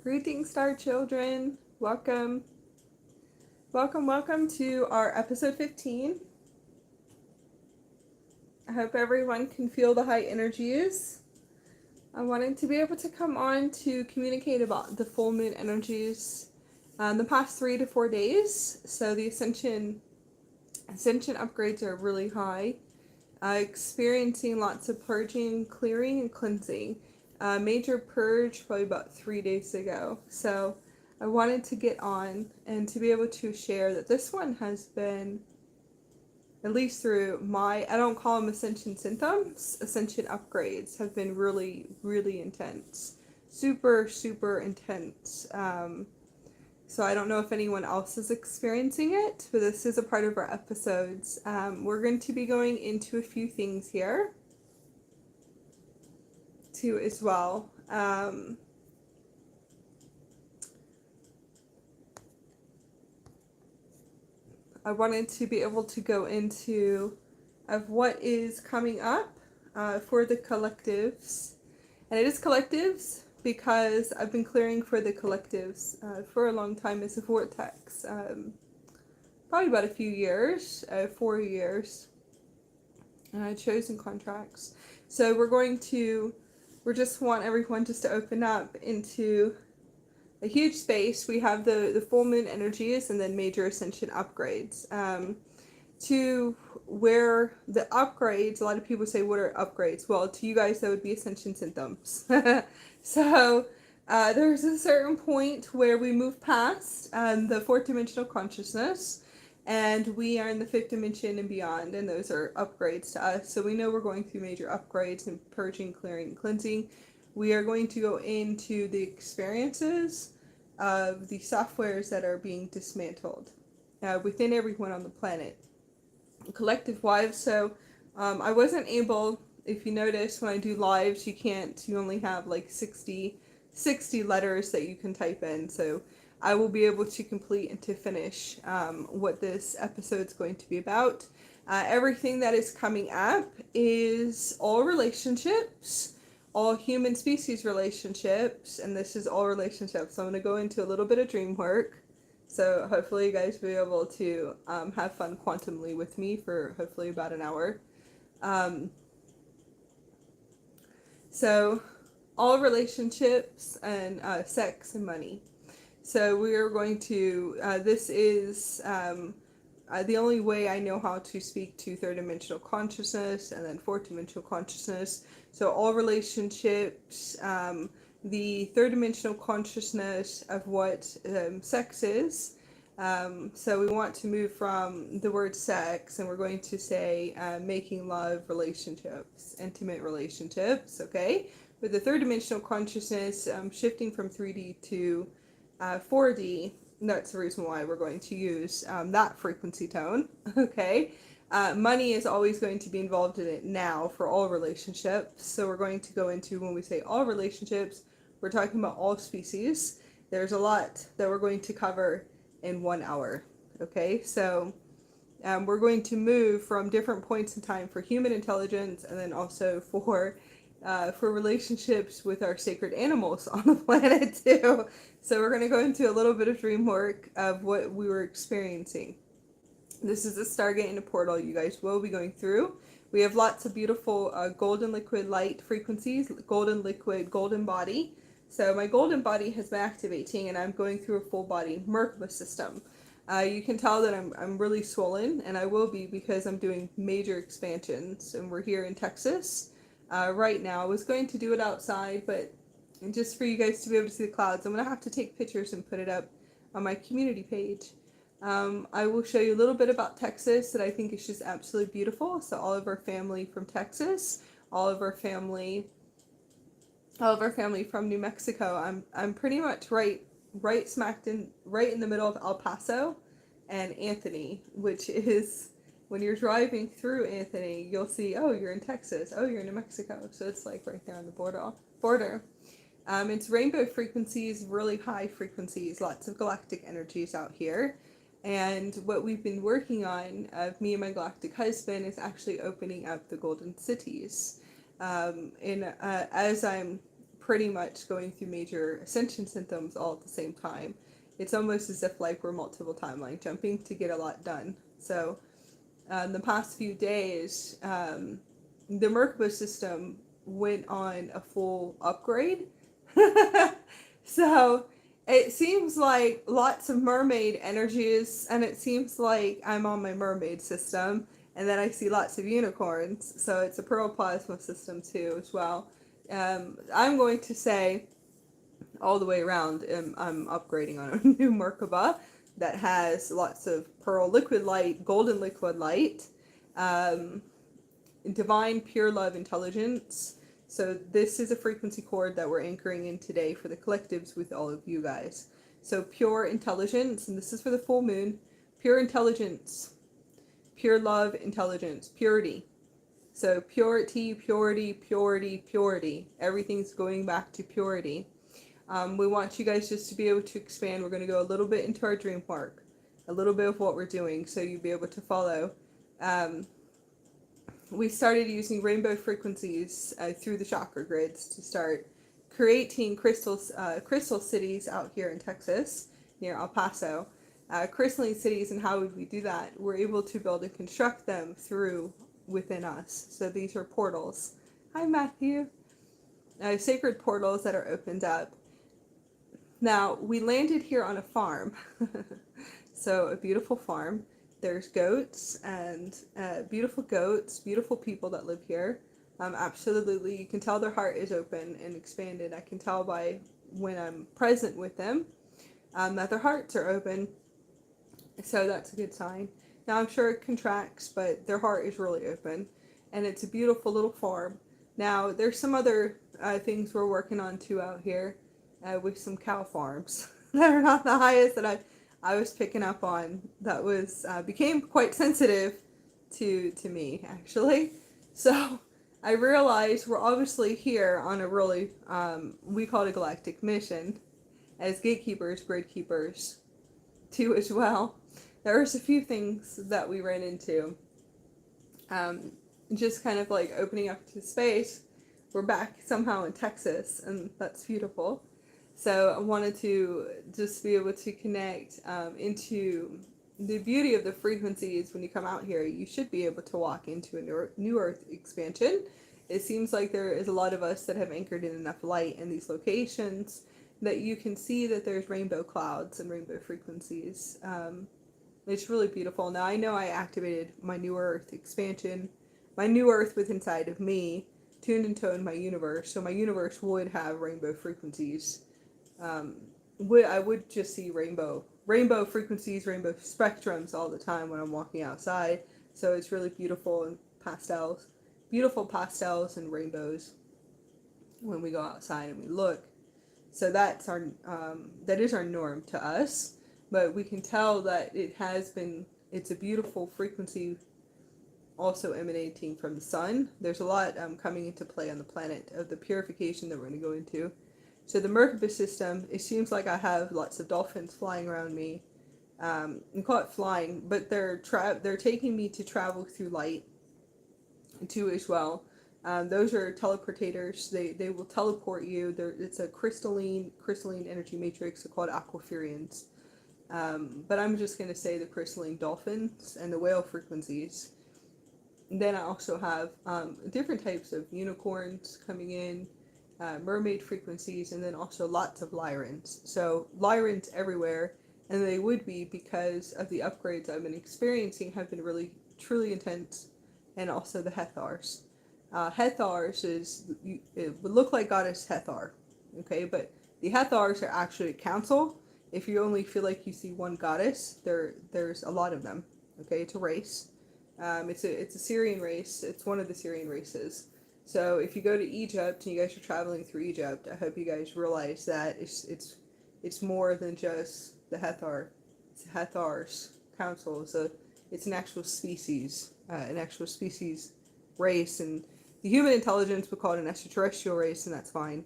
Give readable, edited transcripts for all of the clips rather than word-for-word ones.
Greetings, star children. Welcome. Welcome to our episode 15. I hope everyone can feel the high energies. I wanted to be able to come on to communicate about the full moon energies the past 3 to 4 days. So the ascension upgrades are really high. Experiencing lots of purging, clearing, and cleansing. Major purge probably about 3 days ago. So I wanted to get on and to be able to share that this one has been, at least through my, I don't call them ascension symptoms, ascension upgrades have been really, really intense. Super, super intense. So I don't know if anyone else is experiencing it, but this is a part of our episodes. We're going to be going into a few things here too as well. I wanted to be able to go into of what is coming up for the collectives. And it is collectives because I've been clearing for the collectives for a long time as a vortex. Probably about a few years, 4 years. Chosen contracts. So we just want everyone just to open up into a huge space. We have the full moon energies and then major ascension upgrades. To where the upgrades, a lot of people say, what are upgrades? Well, to you guys, that would be ascension symptoms. So there's a certain point where we move past the fourth dimensional consciousness, and we are in the fifth dimension and beyond, and those are upgrades to us. So we know we're going through major upgrades and purging, clearing, and cleansing. We are going to go into the experiences of the softwares that are being dismantled within everyone on the planet. Collective lives. So I wasn't able, if you notice when I do lives, you only have like 60 letters that you can type in. So I will be able to complete and to finish what this episode's going to be about. Everything that is coming up is all relationships, all human species relationships, and this is all relationships. So I'm going to go into a little bit of dream work. So hopefully you guys will be able to have fun quantumly with me for hopefully about an hour. So all relationships and sex and money. So we are going to, this is the only way I know how to speak to third dimensional consciousness and then fourth dimensional consciousness. So all relationships, the third dimensional consciousness of what sex is. So we want to move from the word sex, and we're going to say making love relationships, intimate relationships, okay? With the third dimensional consciousness, shifting from 3D to 4D, that's the reason why we're going to use that frequency tone, okay? Money is always going to be involved in it now for all relationships. So we're going to go into, when we say all relationships, we're talking about all species. There's a lot that we're going to cover in 1 hour, okay? So we're going to move from different points in time for human intelligence, and then also for relationships with our sacred animals on the planet too. So we're going to go into a little bit of dream work of what we were experiencing. This is a Stargate and a portal you guys will be going through. We have lots of beautiful golden liquid light frequencies, golden liquid, golden body. So my golden body has been activating, and I'm going through a full body Merkaba system. You can tell that I'm really swollen, and I will be because I'm doing major expansions, and we're here in Texas. Right now. I was going to do it outside, but just for you guys to be able to see the clouds, I'm going to have to take pictures and put it up on my community page. I will show you a little bit about Texas that I think is just absolutely beautiful. So all of our family from Texas, all of our family from New Mexico. I'm pretty much right in the middle of El Paso and Anthony, which is, when you're driving through Anthony, you'll see, oh, you're in Texas, oh, you're in New Mexico. So it's like right there on the border. It's rainbow frequencies, really high frequencies, lots of galactic energies out here. And what we've been working on, me and my galactic husband, is actually opening up the golden cities. As I'm pretty much going through major ascension symptoms all at the same time. It's almost as if like we're multiple timeline jumping to get a lot done. So in the past few days, the Merkaba system went on a full upgrade. So it seems like lots of mermaid energies, and it seems like I'm on my mermaid system, and then I see lots of unicorns, so it's a pearl plasma system too as well. I'm going to say all the way around, I'm upgrading on a new Merkaba that has lots of pearl liquid light, golden liquid light, divine pure love intelligence. So this is a frequency chord that we're anchoring in today for the collectives with all of you guys. So pure intelligence, and this is for the full moon, pure intelligence, pure love intelligence, purity. So purity, purity, purity, purity. Everything's going back to purity. We want you guys just to be able to expand. We're going to go a little bit into our dream work, a little bit of what we're doing, so you'll be able to follow. We started using rainbow frequencies through the chakra grids to start creating crystal cities out here in Texas near El Paso. Crystalline cities, and how would we do that? We're able to build and construct them through within us. So these are portals. Hi, Matthew. Sacred portals that are opened up. Now, we landed here on a farm. So a beautiful farm. There's goats and beautiful people that live here. Absolutely, you can tell their heart is open and expanded. I can tell by when I'm present with them that their hearts are open. So that's a good sign. Now, I'm sure it contracts, but their heart is really open. And it's a beautiful little farm. Now, there's some other things we're working on too out here with some cow farms that are not the highest that I was picking up on. That was became quite sensitive to me, actually. So I realized we're obviously here on a really, we call it a galactic mission as gatekeepers, grid keepers too as well. There was a few things that we ran into. Just kind of like opening up to space. We're back somehow in Texas, and that's beautiful. So I wanted to just be able to connect into the beauty of the frequencies. When you come out here, you should be able to walk into a new Earth expansion. It seems like there is a lot of us that have anchored in enough light in these locations that you can see that there's rainbow clouds and rainbow frequencies. It's really beautiful. Now I know I activated my new Earth expansion, my new Earth within inside of me, tuned and toned my universe, so my universe would have rainbow frequencies. I would just see rainbow frequencies, rainbow spectrums all the time when I'm walking outside. So it's really beautiful, and beautiful pastels and rainbows when we go outside and we look. So that's that is our norm to us, but we can tell that it's a beautiful frequency also emanating from the sun. There's a lot coming into play on the planet of the purification that we're going to go into. So the Merkaba system, it seems like I have lots of dolphins flying around me. You call it flying, but they're taking me to travel through light too as well. Those are teleportators. They will teleport you. It's a crystalline energy matrix. They're called aquiferians. But I'm just going to say the crystalline dolphins and the whale frequencies. And then I also have different types of unicorns coming in, mermaid frequencies, and then also lots of Lyrans. So Lyrans everywhere, and they would be because of the upgrades I've been experiencing have been really, truly intense, and also the Hethars. Hethars it would look like Goddess Hethar, okay, but the Hethars are actually a council. If you only feel like you see one goddess, there's a lot of them, okay, it's a race. It's a Syrian race. It's one of the Syrian races. So if you go to Egypt and you guys are traveling through Egypt, I hope you guys realize that it's more than just the Hethar. It's Hethar's council. So it's an actual species race, and the human intelligence would call it an extraterrestrial race, and that's fine.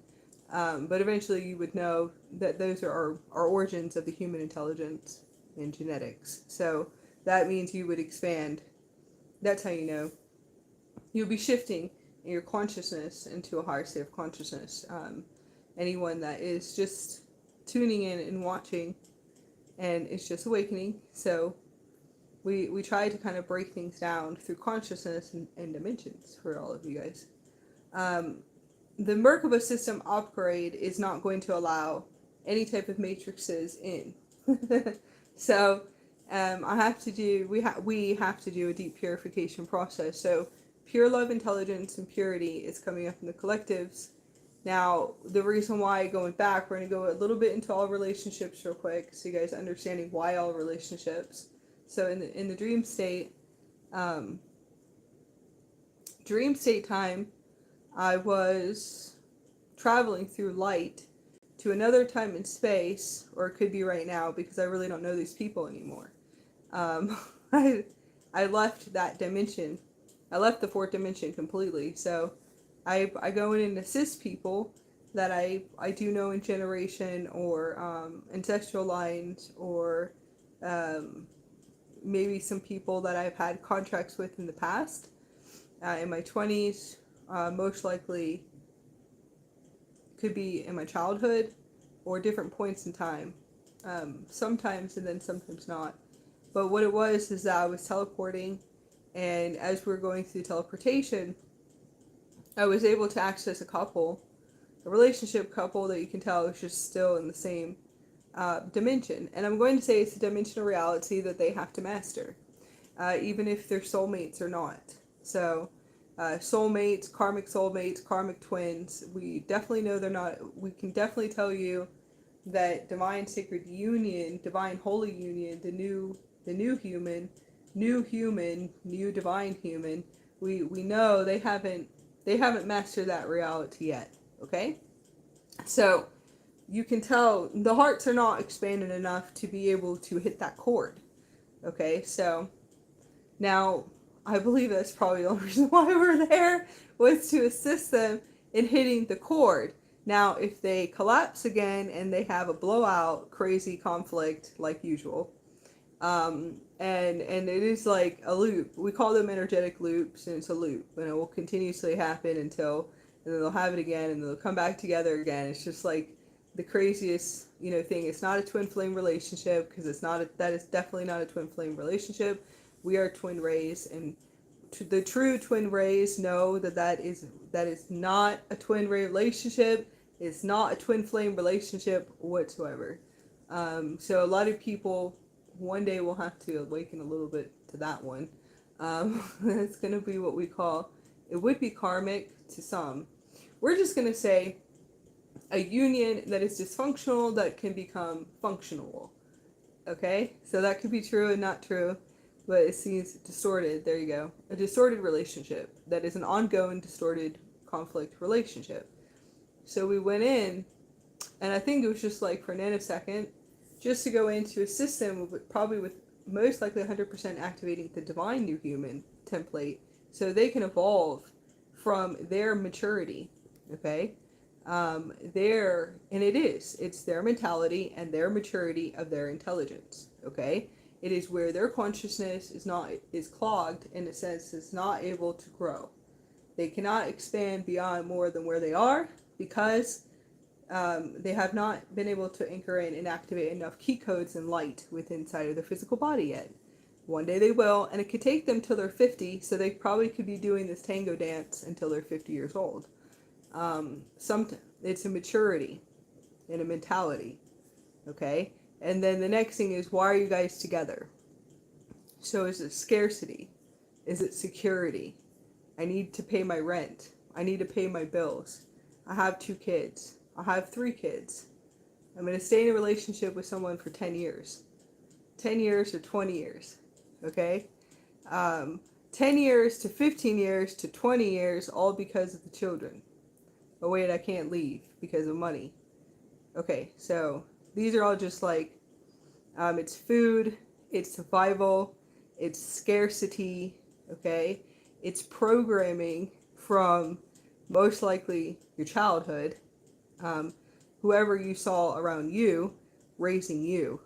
But eventually you would know that those are our origins of the human intelligence and genetics. So that means you would expand. That's how you know. You'll be shifting your consciousness into a higher state of consciousness. anyone that is just tuning in and watching and it's just awakening. So we try to kind of break things down through consciousness and dimensions for all of you guys. The Merkaba system upgrade is not going to allow any type of matrices in. So I have to do, we have to do a deep purification process. So pure love, intelligence, and purity is coming up in the collectives. Now, the reason why, going back, we're going to go a little bit into all relationships real quick, so you guys understanding why all relationships. So in the dream state time, I was traveling through light to another time and space, or it could be right now because I really don't know these people anymore. I left that dimension. I left the fourth dimension completely. So I go in and assist people that I do know in generation or ancestral lines, or maybe some people that I've had contracts with in the past. In my 20s, most likely could be in my childhood or different points in time. Sometimes and then sometimes not. But what it was is that I was teleporting, and as we were going through teleportation, I was able to access a relationship couple that you can tell is just still in the same dimension. And I'm going to say it's a dimensional reality that they have to master, even if they're soulmates or not. So soulmates, karmic twins, we definitely know they're not. We can definitely tell you that divine sacred union, divine holy union, the new human, new divine human, we know they haven't mastered that reality yet. Okay, so you can tell the hearts are not expanded enough to be able to hit that chord. Okay, so now I believe that's probably the only reason why we're there, was to assist them in hitting the chord. Now, if they collapse again and they have a blowout, crazy conflict like usual, and it is like a loop. We call them energetic loops, and it's a loop, and it will continuously happen and then they'll have it again, and they'll come back together again. It's just like the craziest, thing. It's not a twin flame relationship, because that is definitely not a twin flame relationship. We are twin rays, and the true twin rays know that is not a twin ray relationship. It's not a twin flame relationship whatsoever. So a lot of people one day will have to awaken a little bit to that one. It's going to be what we call, it would be karmic to some. We're just going to say a union that is dysfunctional that can become functional. Okay? So that could be true and not true, but it seems distorted. There you go. A distorted relationship that is an ongoing distorted conflict relationship. So we went in, and I think it was just like for a nanosecond, just to go in to assist them probably with most likely 100% activating the divine new human template, so they can evolve from their maturity. Okay, it's their mentality and their maturity of their intelligence. Okay, it is where their consciousness is clogged, in a sense, is not able to grow. They cannot expand beyond more than where they are, because they have not been able to anchor in and activate enough key codes and light within inside of their physical body yet. One day they will, and it could take them till they're 50, so they probably could be doing this tango dance until they're 50 years old. It's a maturity and a mentality. Okay? And then the next thing is, why are you guys together? So is it scarcity? Is it security? I need to pay my rent. I need to pay my bills. I have 2 kids. I have 3 kids. I'm going to stay in a relationship with someone for 10 years. 10 years or 20 years. Okay? 10 years to 15 years to 20 years, all because of the children. Oh wait, I can't leave because of money. Okay, so these are all just like, it's food, it's survival, it's scarcity, okay? It's programming from most likely your childhood, whoever you saw around you, raising you,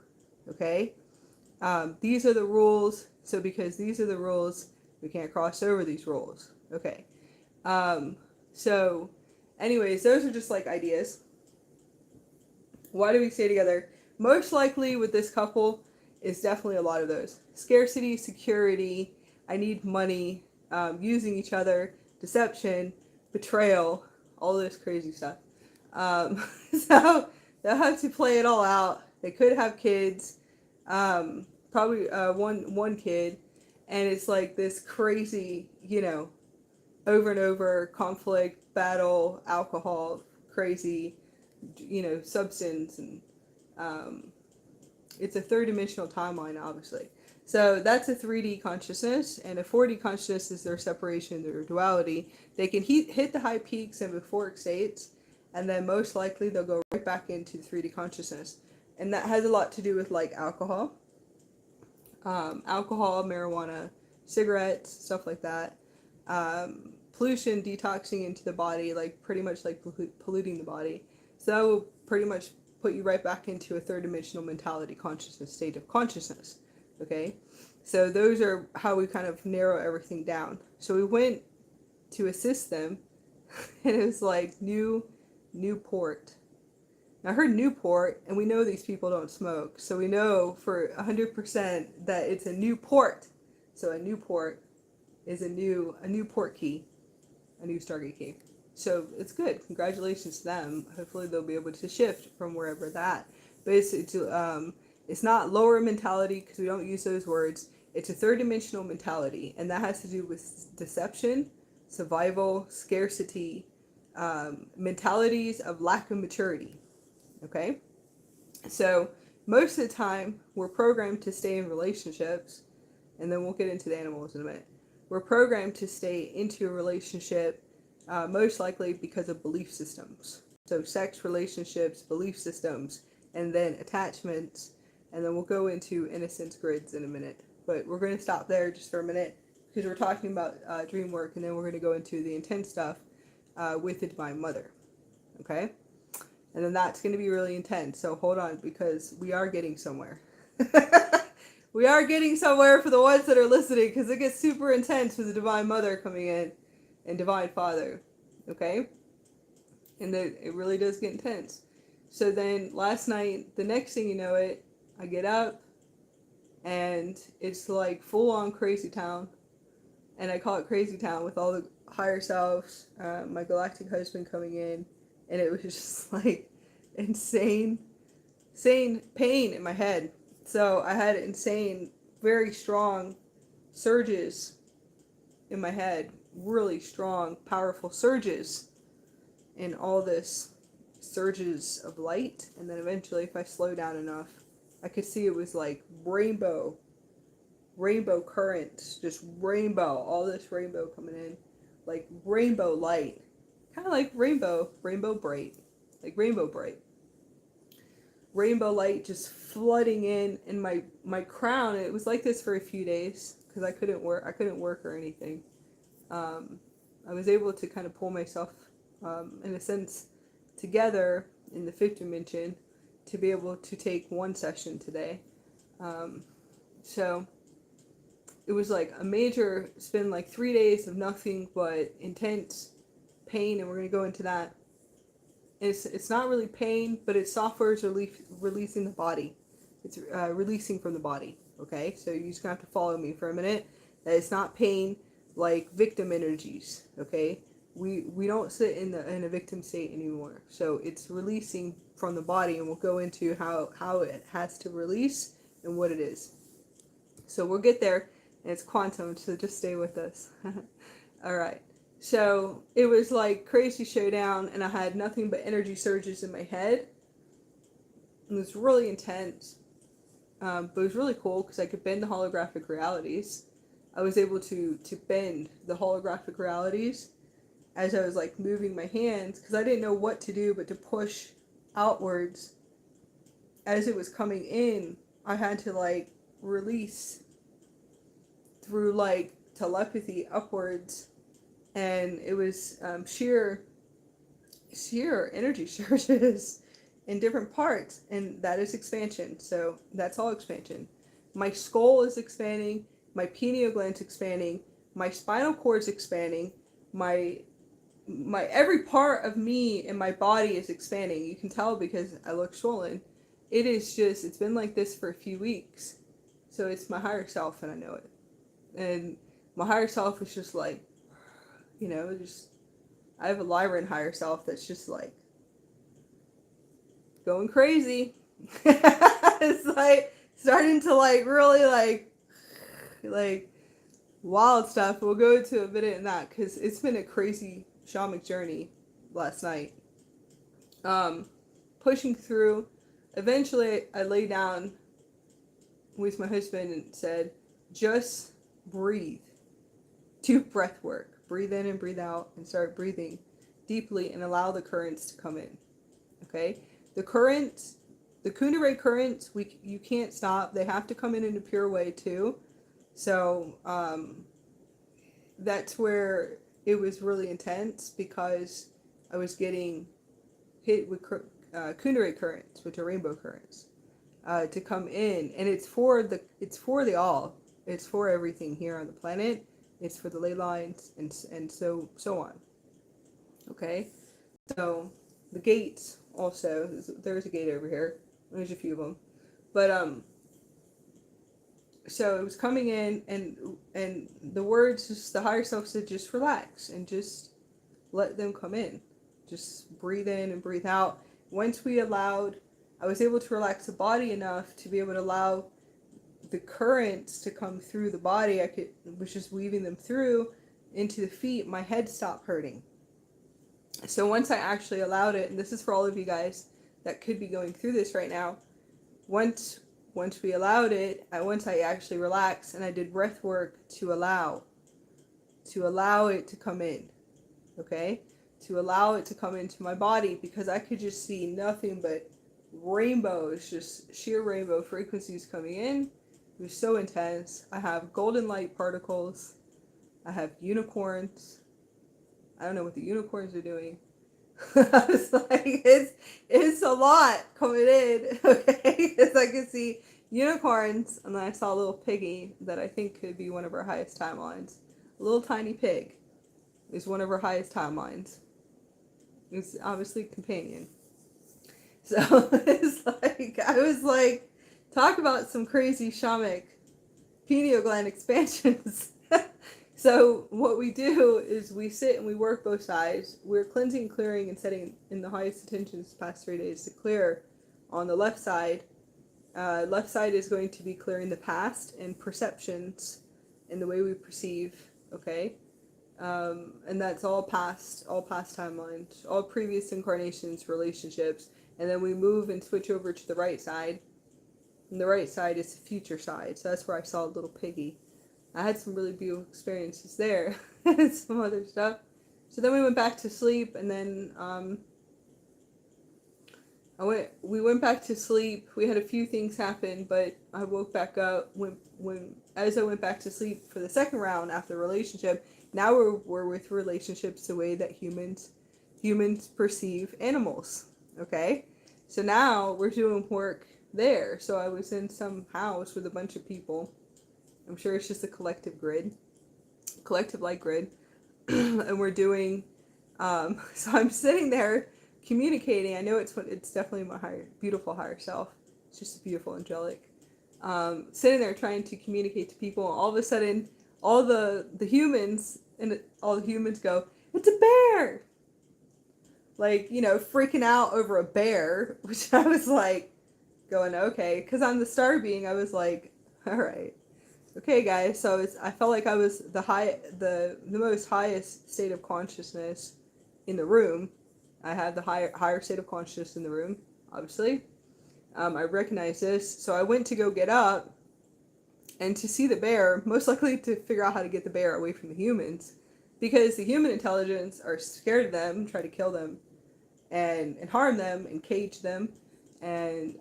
okay? These are the rules, so because these are the rules, we can't cross over these rules, okay? So anyways, those are just like ideas. Why do we stay together? Most likely with this couple is definitely a lot of those. Scarcity, security, I need money, using each other, deception, betrayal, all this crazy stuff. So they'll have to play it all out. They could have kids, probably one kid, and it's like this crazy, over and over conflict, battle, alcohol, crazy, substance, and it's a third dimensional timeline, obviously. So that's a 3D consciousness, and a 4D consciousness is their separation, their duality. They can hit the high peaks and euphoric states, and then most likely they'll go right back into 3D consciousness. And that has a lot to do with like alcohol, marijuana, cigarettes, stuff like that. Pollution, detoxing into the body, like pretty much like polluting the body. So that will pretty much put you right back into a third dimensional mentality, consciousness, state of consciousness. Okay, so those are how we kind of narrow everything down. So we went to assist them, and it was like Newport. Now I heard Newport, and we know these people don't smoke, so we know for 100% that it's a Newport. So a Newport is a new port key, a new Stargate key. So it's good. Congratulations to them. Hopefully they'll be able to shift from wherever that. But it's not lower mentality, because we don't use those words. It's a third dimensional mentality, and that has to do with deception, survival, scarcity, mentalities of lack of maturity. Okay? So most of the time we're programmed to stay in relationships, and then we'll get into the animals in a minute. We're programmed to stay into a relationship, most likely because of belief systems. So sex, relationships, belief systems, and then attachments, and then we'll go into innocence grids in a minute. But we're going to stop there just for a minute, because we're talking about dream work, and then we're going to go into the intense stuff with the Divine Mother. Okay? And then that's going to be really intense, so hold on, because we are getting somewhere. We are getting somewhere for the ones that are listening, because it gets super intense with the Divine Mother coming in and Divine Father. Okay? And it really does get intense. So then last night, the next thing you know it, I get up, and it's like full on crazy town. And I call it crazy town with all the higher selves, my galactic husband coming in, and it was just like insane pain in my head. So I had insane, very strong surges in my head, really strong, powerful surges, and all this surges of light. And then eventually, if I slow down enough, I could see it was like rainbow currents, just rainbow, all this rainbow coming in, like rainbow light, kind of like rainbow bright, like rainbow bright. Rainbow light just flooding in my crown. It was like this for a few days because I couldn't work or anything. I was able to kind of pull myself, in a sense, together in the fifth dimension to be able to take one session today. So it was like it's been like 3 days of nothing but intense pain, and we're going to go into that. It's not really pain, but it's software is releasing the body. It's releasing from the body. Okay, so you're just gonna have to follow me for a minute. That it's not pain like victim energies. Okay, we don't sit in a victim state anymore. So it's releasing from the body, and we'll go into how it has to release and what it is. So we'll get there, and it's quantum. So just stay with us. All right. So it was like crazy showdown, and I had nothing but energy surges in my head. It was really intense, but it was really cool because I could bend the holographic realities. I was able to bend the holographic realities as I was like moving my hands, because I didn't know what to do but to push outwards. As it was coming in, I had to like release through like telepathy upwards. And it was sheer energy surges in different parts, and that is expansion. So that's all expansion. My skull is expanding, my pineal gland's expanding, my spinal cord's expanding, my every part of me and my body is expanding. You can tell because I look swollen. It is just, it's been like this for a few weeks. So it's my higher self and I know it. And my higher self is just like, you know, just, I have a Lyran higher self that's just like going crazy. It's like starting to like really like wild stuff. We'll go into a minute in that because it's been a crazy shamanic journey last night. Pushing through. Eventually I lay down with my husband and said, just breathe. Do breath work. Breathe in and breathe out and start breathing deeply and allow the currents to come in. Okay? The currents, the Kundalini currents, you can't stop. They have to come in a pure way too. So that's where it was really intense because I was getting hit with Kundalini currents, which are rainbow currents, to come in, and it's for the all. It's for everything here on the planet. It's for the ley lines and so on. Okay, so the gates also. There's a gate over here. There's a few of them, but so it was coming in, and the words, just the higher self said, just relax and just let them come in. Just breathe in and breathe out. Once we allowed, I was able to relax the body enough to be able to allow the currents to come through the body. Was just weaving them through into the feet. My head stopped hurting. So once I actually allowed it, and this is for all of you guys that could be going through this right now, once we allowed it, once I actually relaxed and I did breath work to allow it to come in, okay? To allow it to come into my body, because I could just see nothing but rainbows, just sheer rainbow frequencies coming in. It was so intense. I have golden light particles. I have unicorns. I don't know what the unicorns are doing. I was like, it's a lot coming in, okay? Because I could see unicorns, and then I saw a little piggy that I think could be one of our highest timelines. A little tiny pig is one of our highest timelines. It's obviously a companion. So it's like, I was like, talk about some crazy shamanic pineal gland expansions. So what we do is we sit and we work both sides. We're cleansing, clearing, and setting in the highest intentions the past 3 days to clear on the left side. Left side is going to be clearing the past and perceptions and the way we perceive, okay? And that's all past timelines, all previous incarnations, relationships. And then we move and switch over to the right side. And the right side is the future side. So that's where I saw a little piggy. I had some really beautiful experiences there and some other stuff. So then we went back to sleep, and then we went back to sleep. We had a few things happen, but I woke back up as I went back to sleep for the second round after the relationship. Now we're with relationships the way that humans perceive animals. Okay? So now we're doing work there. So I was in some house with a bunch of people. I'm sure it's just a collective light grid. And we're doing, so I'm sitting there communicating. I know it's definitely my beautiful higher self. It's just beautiful, angelic. Sitting there trying to communicate to people. All of a sudden, all the humans go, it's a bear! Like, you know, freaking out over a bear, which I was like, going, okay. Because I'm the star being, I was like, all right. Okay, guys, so I felt like I was the most highest state of consciousness in the room. I had the higher state of consciousness in the room, obviously. I recognized this, so I went to go get up and to see the bear, most likely to figure out how to get the bear away from the humans, because the human intelligence are scared of them, try to kill them, and harm them, and cage them, and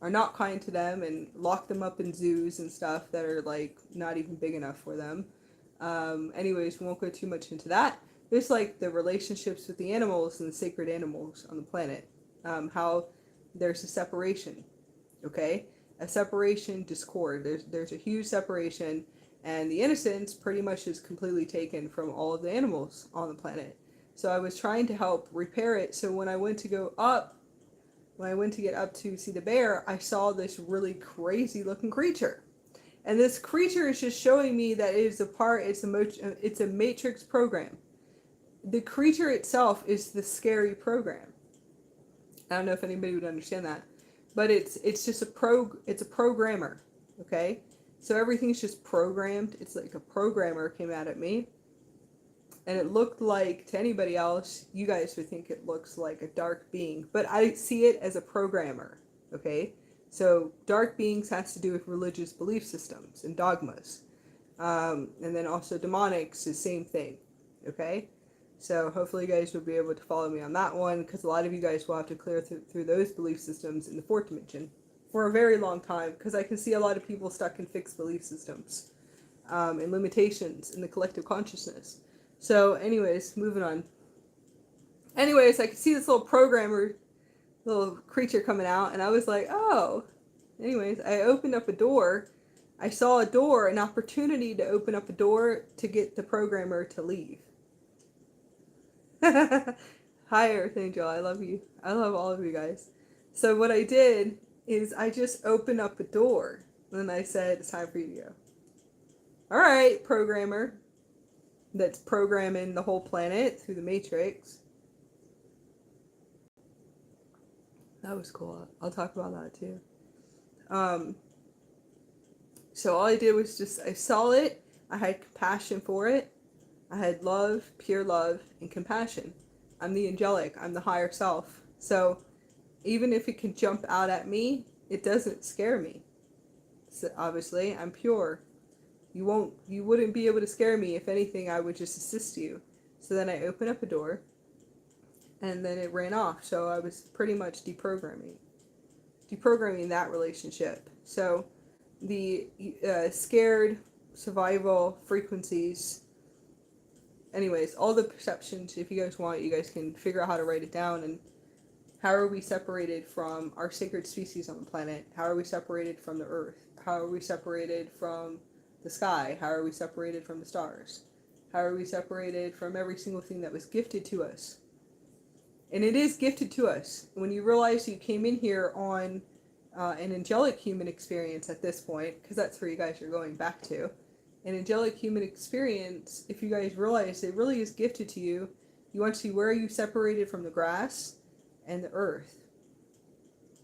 are not kind to them, and lock them up in zoos and stuff that are like not even big enough for them. Anyways, we won't go too much into that. There's like the relationships with the animals and the sacred animals on the planet. How there's a separation, okay? A separation, discord. There's a huge separation, and the innocence pretty much is completely taken from all of the animals on the planet. So I was trying to help repair it. So when I went to go up, when I went to get up to see the bear, I saw this really crazy looking creature. And this creature is just showing me that it is it's a matrix program. The creature itself is the scary program. I don't know if anybody would understand that, but it's just it's a programmer, okay? So everything's just programmed. It's like a programmer came out at me, and it looked like, to anybody else, you guys would think it looks like a dark being, but I see it as a programmer, okay? So dark beings has to do with religious belief systems and dogmas, and then also demonics is the same thing, okay? So hopefully you guys will be able to follow me on that one, because a lot of you guys will have to clear through those belief systems in the fourth dimension for a very long time, because I can see a lot of people stuck in fixed belief systems and limitations in the collective consciousness. So anyways, moving on. Anyways, I could see this little creature coming out, and I was like, oh. Anyways, I opened up a door. I saw a door, an opportunity to open up a door to get the programmer to leave. Hi, Earth Angel. I love you. I love all of you guys. So what I did is I just opened up a door, and I said, it's time for you to go. All right, programmer that's programming the whole planet through the matrix. That was cool. I'll talk about that too. So all I did was I saw it. I had compassion for it. I had love, pure love, and compassion. I'm the angelic. I'm the higher self. So even if it can jump out at me, it doesn't scare me. So obviously, I'm pure. You wouldn't be able to scare me. If anything, I would just assist you. So then I opened up a door, and then it ran off. So I was pretty much deprogramming that relationship. So the scared survival frequencies, anyways, all the perceptions, if you guys want, you guys can figure out how to write it down. And how are we separated from our sacred species on the planet? How are we separated from the earth? How are we separated from the sky? How are we separated from the stars? How are we separated from every single thing that was gifted to us? And it is gifted to us. When you realize you came in here on an angelic human experience at this point, because that's where you guys are going back to, an angelic human experience, if you guys realize it really is gifted to you, you want to see where are you separated from the grass and the earth,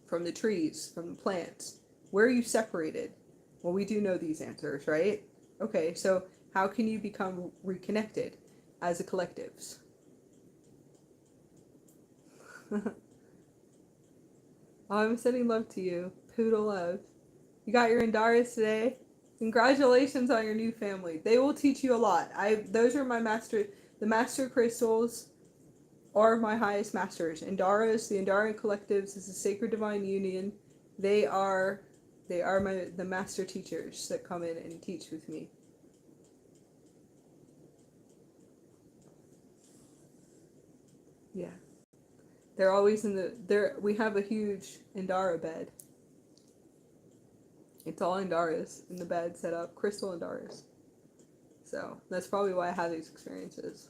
from the trees, from the plants. Where are you separated? Well, we do know these answers, right? Okay, so how can you become reconnected as a collectives? I'm sending love to you. Poodle love. You got your Indaras today. Congratulations on your new family. They will teach you a lot. Those are my master. The master crystals are my highest masters. Indaras, the Indarian collectives, is a sacred divine union. They are the master teachers that come in and teach with me. Yeah. They're always we have a huge Indara bed. It's all Indaras in the bed set up, crystal Indaras. So that's probably why I have these experiences.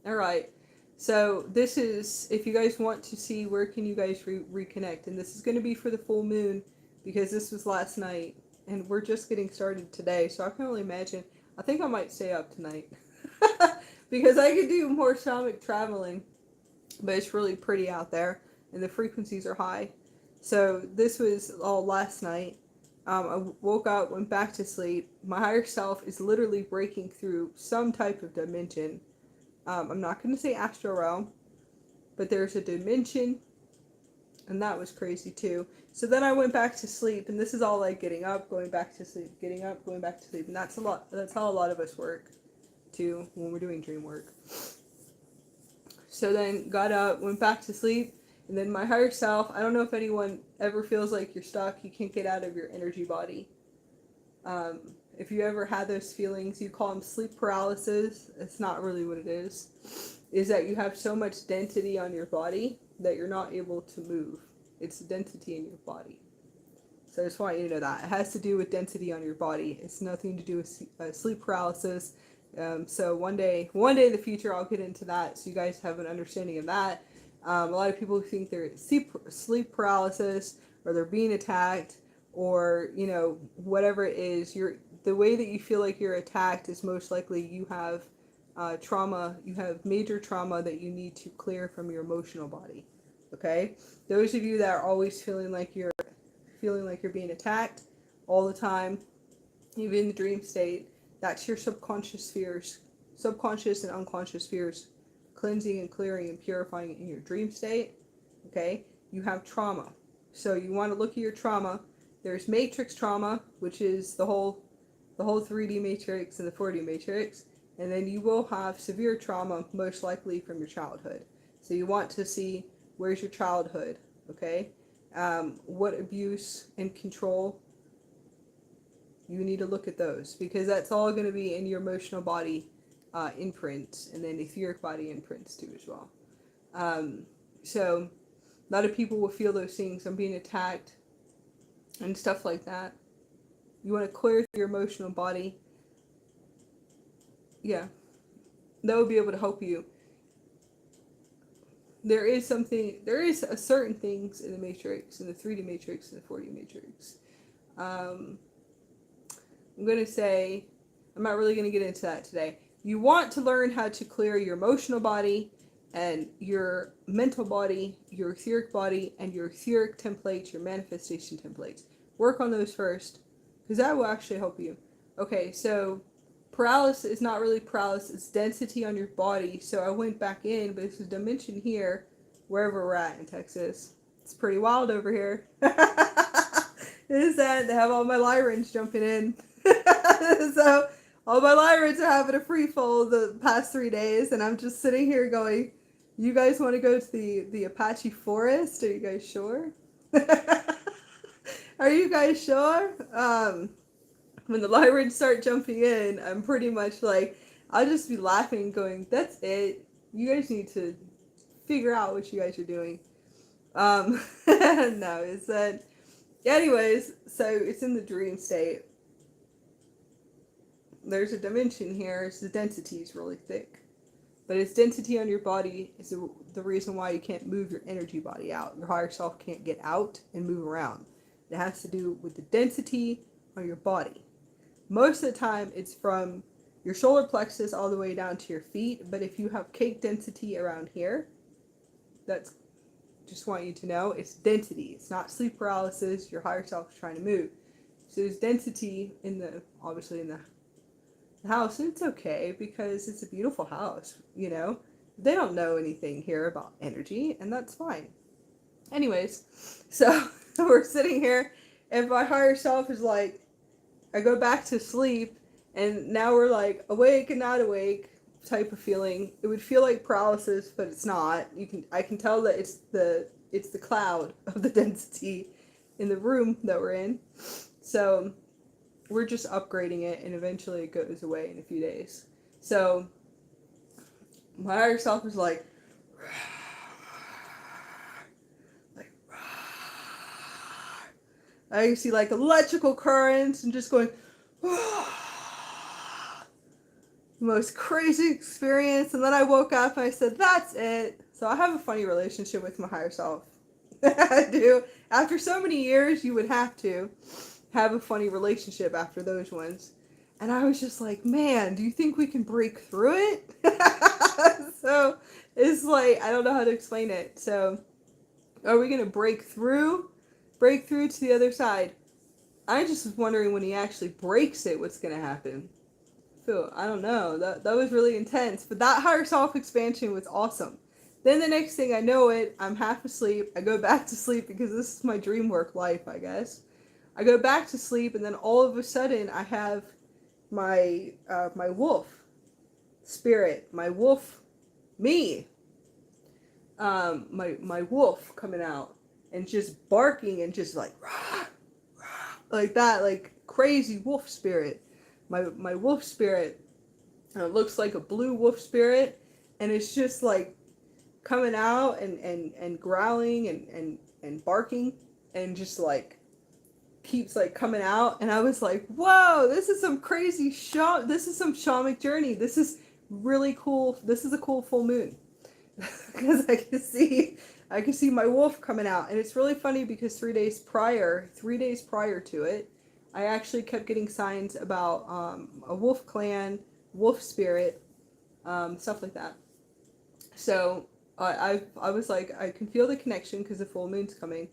Alright, so this is, if you guys want to see where can you guys reconnect, and this is going to be for the full moon, because this was last night, and we're just getting started today, so I can only imagine, I think I might stay up tonight, because I could do more shamanic traveling. But it's really pretty out there, and the frequencies are high. So this was all last night. I woke up, went back to sleep. My higher self is literally breaking through some type of dimension. I'm not going to say astral realm, but there's a dimension, and that was crazy too. So then I went back to sleep, and this is all like getting up, going back to sleep, getting up, going back to sleep, and that's how a lot of us work too when we're doing dream work. So then got up, went back to sleep, and then my higher self, I don't know if anyone ever feels like you're stuck, you can't get out of your energy body. If you ever had those feelings, you call them sleep paralysis, it's not really what it is that you have so much density on your body that you're not able to move. It's density in your body. So I just want you to know that. It has to do with density on your body. It's nothing to do with sleep paralysis. So one day in the future, I'll get into that so you guys have an understanding of that. A lot of people think they're sleep paralysis, or they're being attacked, or whatever it is. The way that you feel like you're attacked is most likely you have trauma. You have major trauma that you need to clear from your emotional body. Okay, those of you that are always feeling like you're being attacked all the time, even in the dream state, that's your subconscious and unconscious fears, cleansing and clearing and purifying in your dream state. Okay, you have trauma, so you want to look at your trauma. There's matrix trauma, which is the whole 3D matrix and the 4D matrix, and then you will have severe trauma, most likely from your childhood. So you want to see, where's your childhood, okay? What abuse and control, you need to look at those, because that's all going to be in your emotional body imprints, and then etheric body imprints too as well. So a lot of people will feel those things. I'm being attacked and stuff like that. You want to clear your emotional body. Yeah, that will be able to help you. There is a certain things in the matrix, in the 3D matrix, and the 4D matrix. I'm going to say, I'm not really going to get into that today. You want to learn how to clear your emotional body and your mental body, your etheric body, and your etheric templates, your manifestation templates. Work on those first, because that will actually help you. Okay, so paralysis is not really paralysis, it's density on your body. So I went back in, but it's a dimension here, wherever we're at in Texas. It's pretty wild over here. It is that they have all my Lyrans jumping in. So all my Lyrans are having a free fall the past 3 days, and I'm just sitting here going, you guys want to go to the Apache forest? Are you guys sure? Are you guys sure? When the Lyrans start jumping in, I'm pretty much like, I'll just be laughing going, that's it. You guys need to figure out what you guys are doing. No, it's that. Anyways, so it's in the dream state. There's a dimension here, so the density is really thick. But its density on your body is the reason why you can't move your energy body out. Your higher self can't get out and move around. It has to do with the density on your body. Most of the time, it's from your solar plexus all the way down to your feet. But if you have cake density around here, that's, just want you to know, it's density. It's not sleep paralysis. Your higher self is trying to move. So there's density obviously in the house, and it's okay because it's a beautiful house, They don't know anything here about energy, and that's fine. Anyways, so we're sitting here, and my higher self is like, I go back to sleep, and now we're like awake and not awake type of feeling. It would feel like paralysis, but it's not. I can tell that it's the cloud of the density in the room that we're in. So we're just upgrading it, and eventually it goes away in a few days. So my higher self is like I can see like electrical currents and just going most crazy experience. And then I woke up and I said, that's it. So I have a funny relationship with my higher self. I do. After so many years, you would have to have a funny relationship after those ones. And I was just like, man, do you think we can break through it? So it's like, I don't know how to explain it. So are we going to break through to the other side? I just was wondering when he actually breaks it, what's going to happen. So I don't know. That was really intense. But that higher self expansion was awesome. Then the next thing I know it, I'm half asleep. I go back to sleep because this is my dream work life, I guess. I go back to sleep, and then all of a sudden I have my wolf spirit, my wolf me, my wolf coming out and just barking and just like rah, rah, like that, like crazy wolf spirit. My wolf spirit looks like a blue wolf spirit, and it's just like coming out and growling and barking and just like keeps like coming out, and I was like, whoa, this is some crazy this is some shamanic journey. This is really cool. This is a cool full moon. Because I can see my wolf coming out. And it's really funny because 3 days prior to it, I actually kept getting signs about a wolf clan, wolf spirit, stuff like that. So I was like, I can feel the connection because the full moon's coming.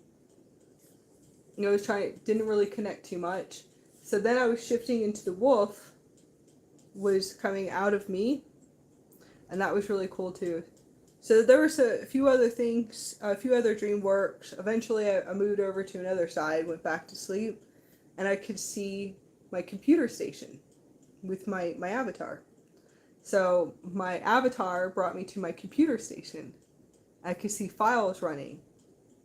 You know, didn't really connect too much. So then I was shifting into the wolf was coming out of me, and that was really cool too. So there was a few other things, a few other dream works. Eventually I moved over to another side, went back to sleep, and I could see my computer station with my avatar. So my avatar brought me to my computer station. I could see files running.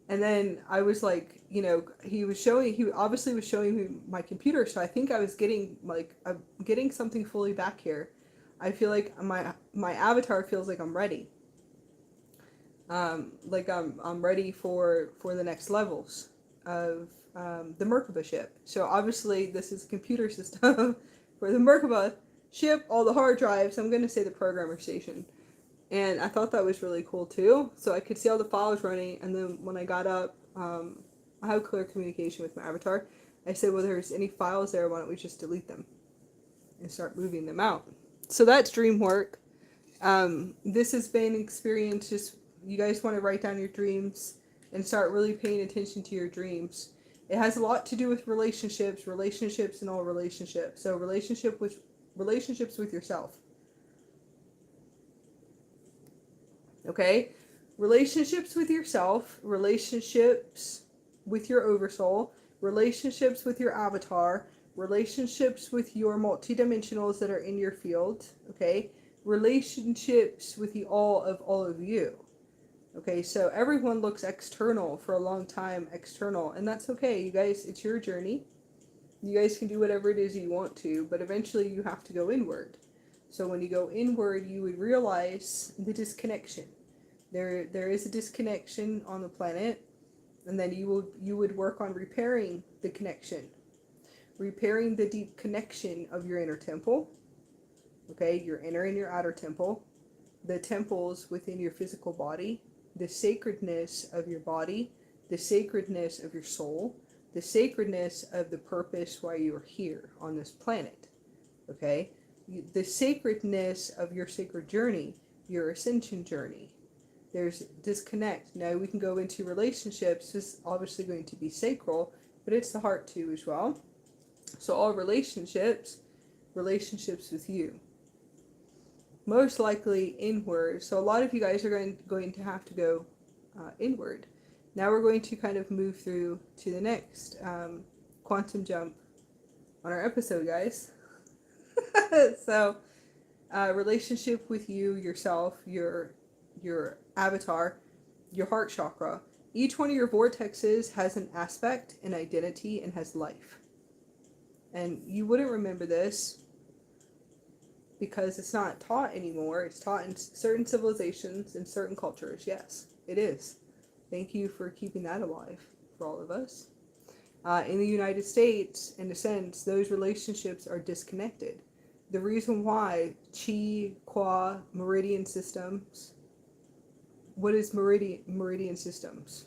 And then I was like, you know, he obviously was showing me my computer, so I think I was getting, like, I'm getting something fully back here. I feel like my avatar feels like I'm ready. Like I'm ready for the next levels of the Merkaba ship. So obviously this is a computer system for the Merkaba ship, all the hard drives. I'm going to say the programmer station. And I thought that was really cool too. So I could see all the files running, and then when I got up, I have clear communication with my avatar. I said, well, there's any files there, why don't we just delete them and start moving them out? So that's dream work. This has been experience. Just, you guys want to write down your dreams and start really paying attention to your dreams. It has a lot to do with relationships and all relationships. So relationships with yourself. Okay? Relationships with yourself, relationships with your oversoul, relationships with your avatar, relationships with your multidimensionals that are in your field, okay? Relationships with the all of you. Okay, so everyone looks external for a long time, external, and that's okay, you guys, it's your journey. You guys can do whatever it is you want to, but eventually you have to go inward. So when you go inward, you would realize the disconnection. There is a disconnection on the planet, and then you would work on repairing the connection, repairing the deep connection of your inner temple. Okay, your inner and your outer temple, the temples within your physical body, the sacredness of your body, the sacredness of your soul, the sacredness of the purpose why you are here on this planet. Okay, the sacredness of your sacred journey, your ascension journey. There's disconnect. Now we can go into relationships. This is obviously going to be sacral, but it's the heart too as well. So all relationships with you. Most likely inward. So a lot of you guys are going to have to go inward. Now we're going to kind of move through to the next quantum jump on our episode, guys. So relationship with you, yourself, your avatar, your heart chakra. Each one of your vortexes has an aspect, an identity, and has life. And you wouldn't remember this because it's not taught anymore. It's taught in certain civilizations and certain cultures. Yes, it is. Thank you for keeping that alive for all of us. In the United States, in a sense, those relationships are disconnected. The reason why Chi, Qua, meridian systems. What is meridian systems?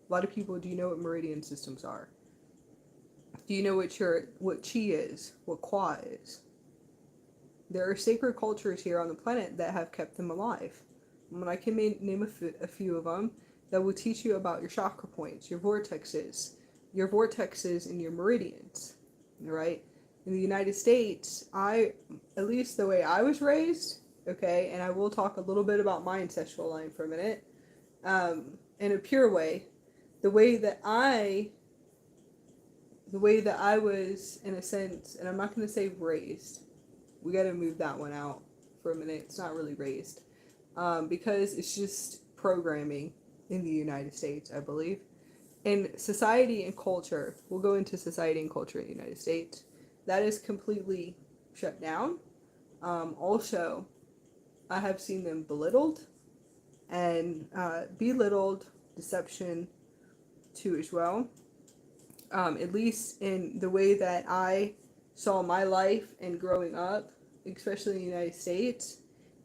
A lot of people, do you know what meridian systems are? Do you know what Chi is? What Qua is? There are sacred cultures here on the planet that have kept them alive. And I can name a few of them that will teach you about your chakra points, your vortexes and your meridians, right? In the United States, at least the way I was raised, okay, and I will talk a little bit about my ancestral line for a minute, in a pure way, the way that I was, in a sense, and I'm not going to say raised, we got to move that one out for a minute, it's not really raised, because it's just programming in the United States, I believe. In society and culture, we'll go into society and culture in the United States, that is completely shut down. Also, I have seen them belittled and deception too as well. at least in the way that I saw my life and growing up, especially in the United States,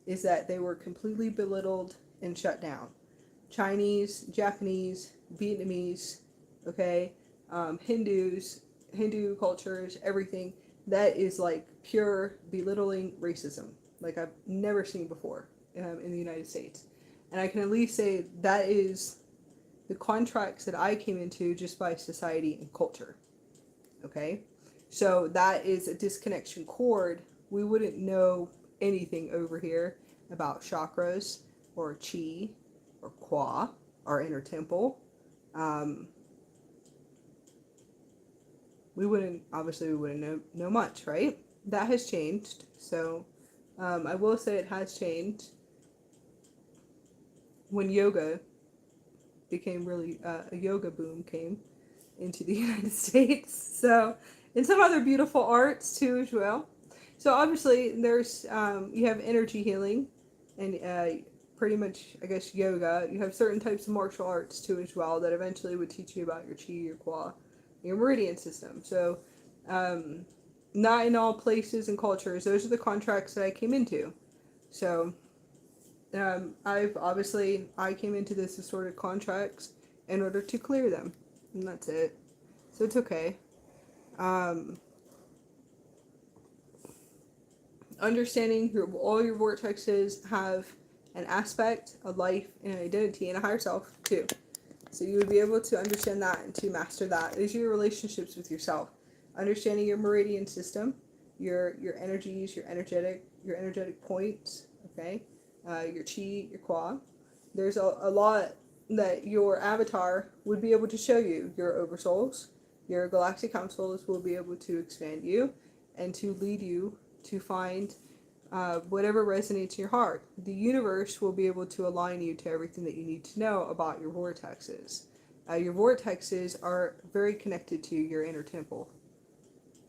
is that they were completely belittled and shut down. Chinese, Japanese, Vietnamese, okay, Hindu cultures, everything, that is like pure belittling racism, like I've never seen before in the United States. And I can at least say that is the contracts that I came into just by society and culture. Okay? So that is a disconnection cord. We wouldn't know anything over here about chakras or chi or qua, our inner temple. We wouldn't know much, right? That has changed. So I will say it has changed when yoga became really a yoga boom came into the United States. So, and some other beautiful arts too as well. So obviously there's you have energy healing and pretty much, I guess, yoga. You have certain types of martial arts too as well that eventually would teach you about your chi, your qua, your meridian system. So not in all places and cultures. Those are the contracts that I came into. So I came into this assorted contracts in order to clear them, and that's it. So it's okay. Understanding all your vortexes have an aspect, a life, and an identity, and a higher self too. So you would be able to understand that and to master that. These are your relationships with yourself. Understanding your meridian system, your energies, your energetic points, okay? Your chi, your qua. There's a lot that your avatar would be able to show you. Your oversouls, your galactic councils will be able to expand you and to lead you to find whatever resonates in your heart. The universe will be able to align you to everything that you need to know about your vortexes. Your vortexes are very connected to your inner temple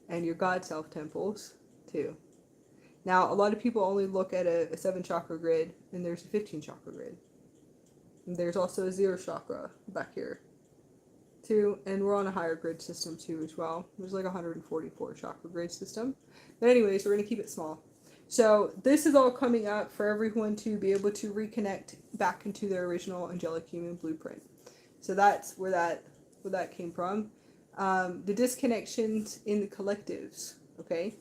and your God self temples too. Now, a lot of people only look at a 7 chakra grid, and there's a 15 chakra grid. And there's also a 0 chakra back here too, and we're on a higher grid system too as well. There's like 144 chakra grid system. But anyways, we're going to keep it small. So this is all coming up for everyone to be able to reconnect back into their original angelic human blueprint. So that's where that came from. The disconnections in the collectives, okay?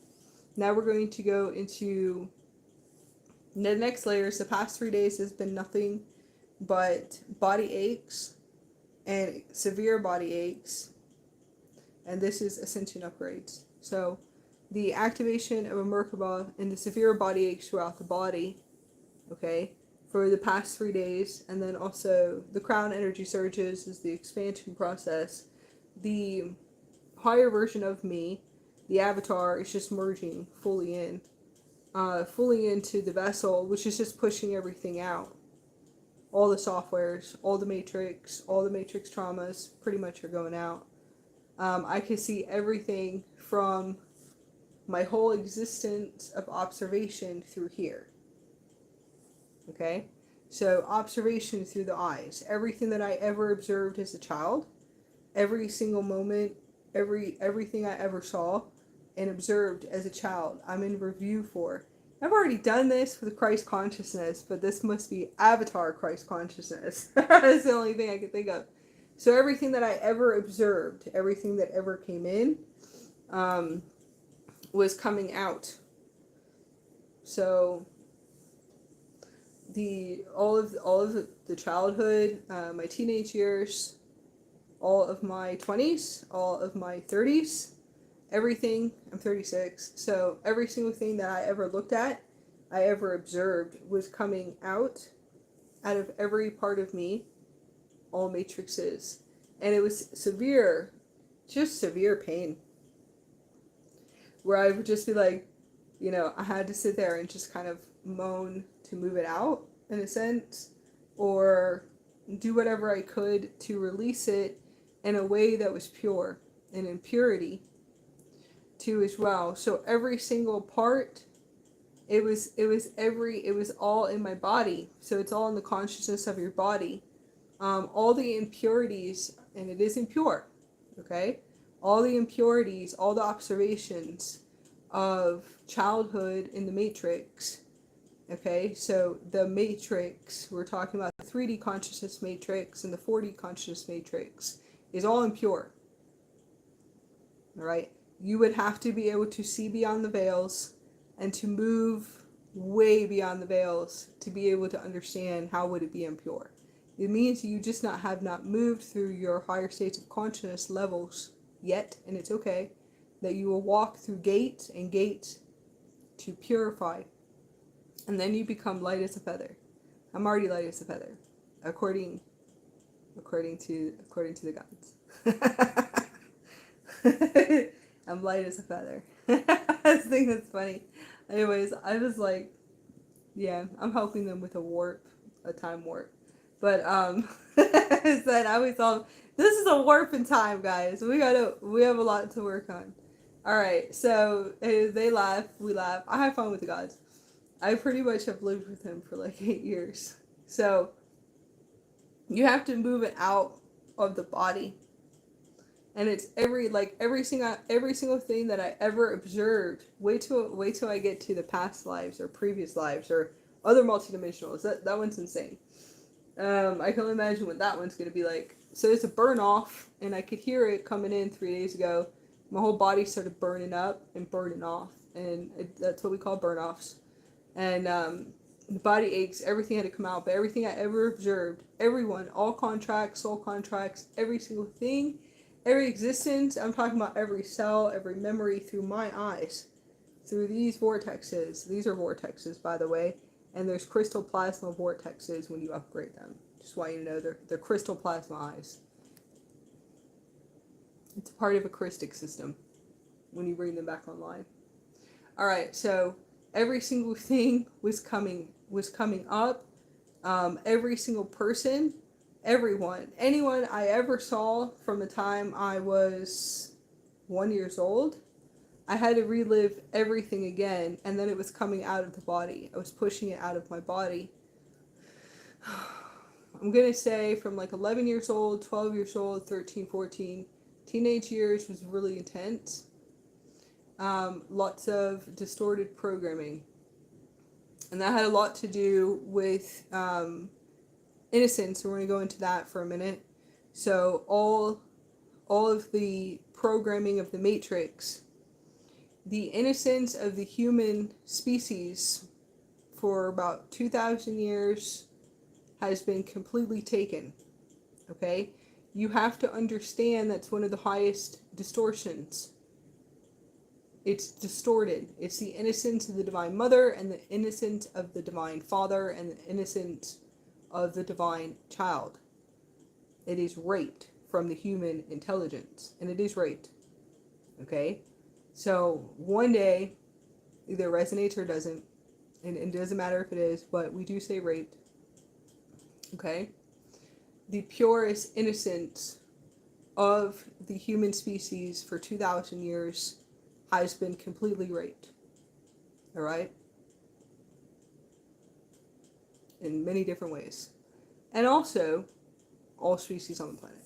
Now we're going to go into the next layers. The past 3 days has been nothing but body aches and severe body aches. And this is ascension upgrades. So the activation of a Merkaba and the severe body aches throughout the body, okay, for the past 3 days. And then also the crown energy surges is the expansion process. The higher version of me, the avatar, is just merging fully into the vessel, which is just pushing everything out. All the softwares, all the matrix traumas pretty much are going out. I can see everything from my whole existence of observation through here. Okay? So observation through the eyes. Everything that I ever observed as a child, every single moment, everything I ever saw and observed as a child, I'm in review for. I've already done this with Christ consciousness, but this must be avatar Christ consciousness. That's the only thing I can think of. So everything that I ever observed, everything that ever came in, was coming out. So all of the childhood, my teenage years, all of my 20s, all of my 30s, everything. I'm 36, so every single thing that I ever looked at, I ever observed, was coming out of every part of me, all matrices. And it was severe, just severe pain, where I would just be like, I had to sit there and just kind of moan to move it out, in a sense, or do whatever I could to release it in a way that was pure and in purity too as well. So every single part, it was all in my body. So it's all in the consciousness of your body. All the impurities, and it is impure, okay? all the impurities, all the observations of childhood in the matrix. Okay, so the matrix, we're talking about the 3D consciousness matrix and the 4D consciousness matrix, is all impure. All right, you would have to be able to see beyond the veils and to move way beyond the veils to be able to understand how would it be impure. It means you just have not moved through your higher states of consciousness levels yet, and it's okay, that you will walk through gates and gates to purify, and then you become light as a feather. I'm already light as a feather, according to the gods. I'm light as a feather. I think that's funny. Anyways, I was like, yeah, I'm helping them with a time warp. But said I always thought this is a warp in time, guys. We have a lot to work on. All right, so they laugh, we laugh. I have fun with the gods. I pretty much have lived with him for like 8 years. So you have to move it out of the body. And it's every single thing that I ever observed. Wait till I get to the past lives or previous lives or other multidimensionals. That one's insane. I can only imagine what that one's gonna be like. So it's a burn off, and I could hear it coming in 3 days ago. My whole body started burning up and burning off, and that's what we call burn offs. And the body aches, everything had to come out, but everything I ever observed, everyone, all contracts, soul contracts, every single thing, every existence, I'm talking about every cell, every memory through my eyes, through these vortexes. These are vortexes, by the way, and there's crystal plasma vortexes when you upgrade them. Just want you to know they're crystal plasma eyes. It's a part of a Christic system when you bring them back online. All right, so every single thing was coming up. Every single person, anyone I ever saw from the time I was 1 year old, I had to relive everything again, and then it was coming out of the body. I was pushing it out of my body. I'm gonna say from like 11 years old, 12 years old, 13, 14, teenage years was really intense. Lots of distorted programming. And that had a lot to do with innocence. We're going to go into that for a minute. So all of the programming of the Matrix, the innocence of the human species for about 2,000 years has been completely taken. Okay? You have to understand that's one of the highest distortions. It's distorted. It's the innocence of the Divine Mother and the innocence of the Divine Father and the innocence of the Divine Child. It is raped from the human intelligence, and it is raped. Okay? So one day, either resonates or doesn't, and it doesn't matter if it is, but we do say raped. Okay? The purest innocence of the human species for 2,000 years has been completely raped. All right? In many different ways. And also, all species on the planet.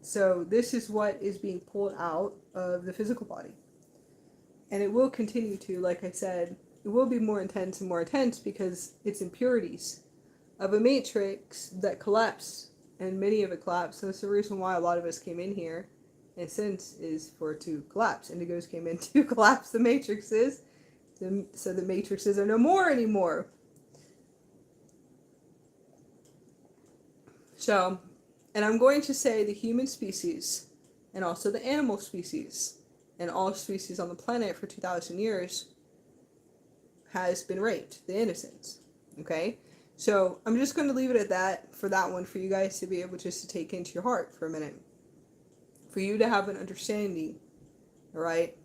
So this is what is being pulled out of the physical body. And it will continue to, like I said, it will be more intense and more intense because it's impurities of a matrix that collapsed, and many of it collapsed. So that's the reason why a lot of us came in here. In a sense, is for it to collapse. Indigos came in to collapse the matrices, so the matrices are no more anymore. So, and I'm going to say the human species, and also the animal species, and all species on the planet for 2,000 years has been raped, the innocence. Okay? So, I'm just going to leave it at that for that one, for you guys to be able just to take into your heart for a minute. For you to have an understanding, all right?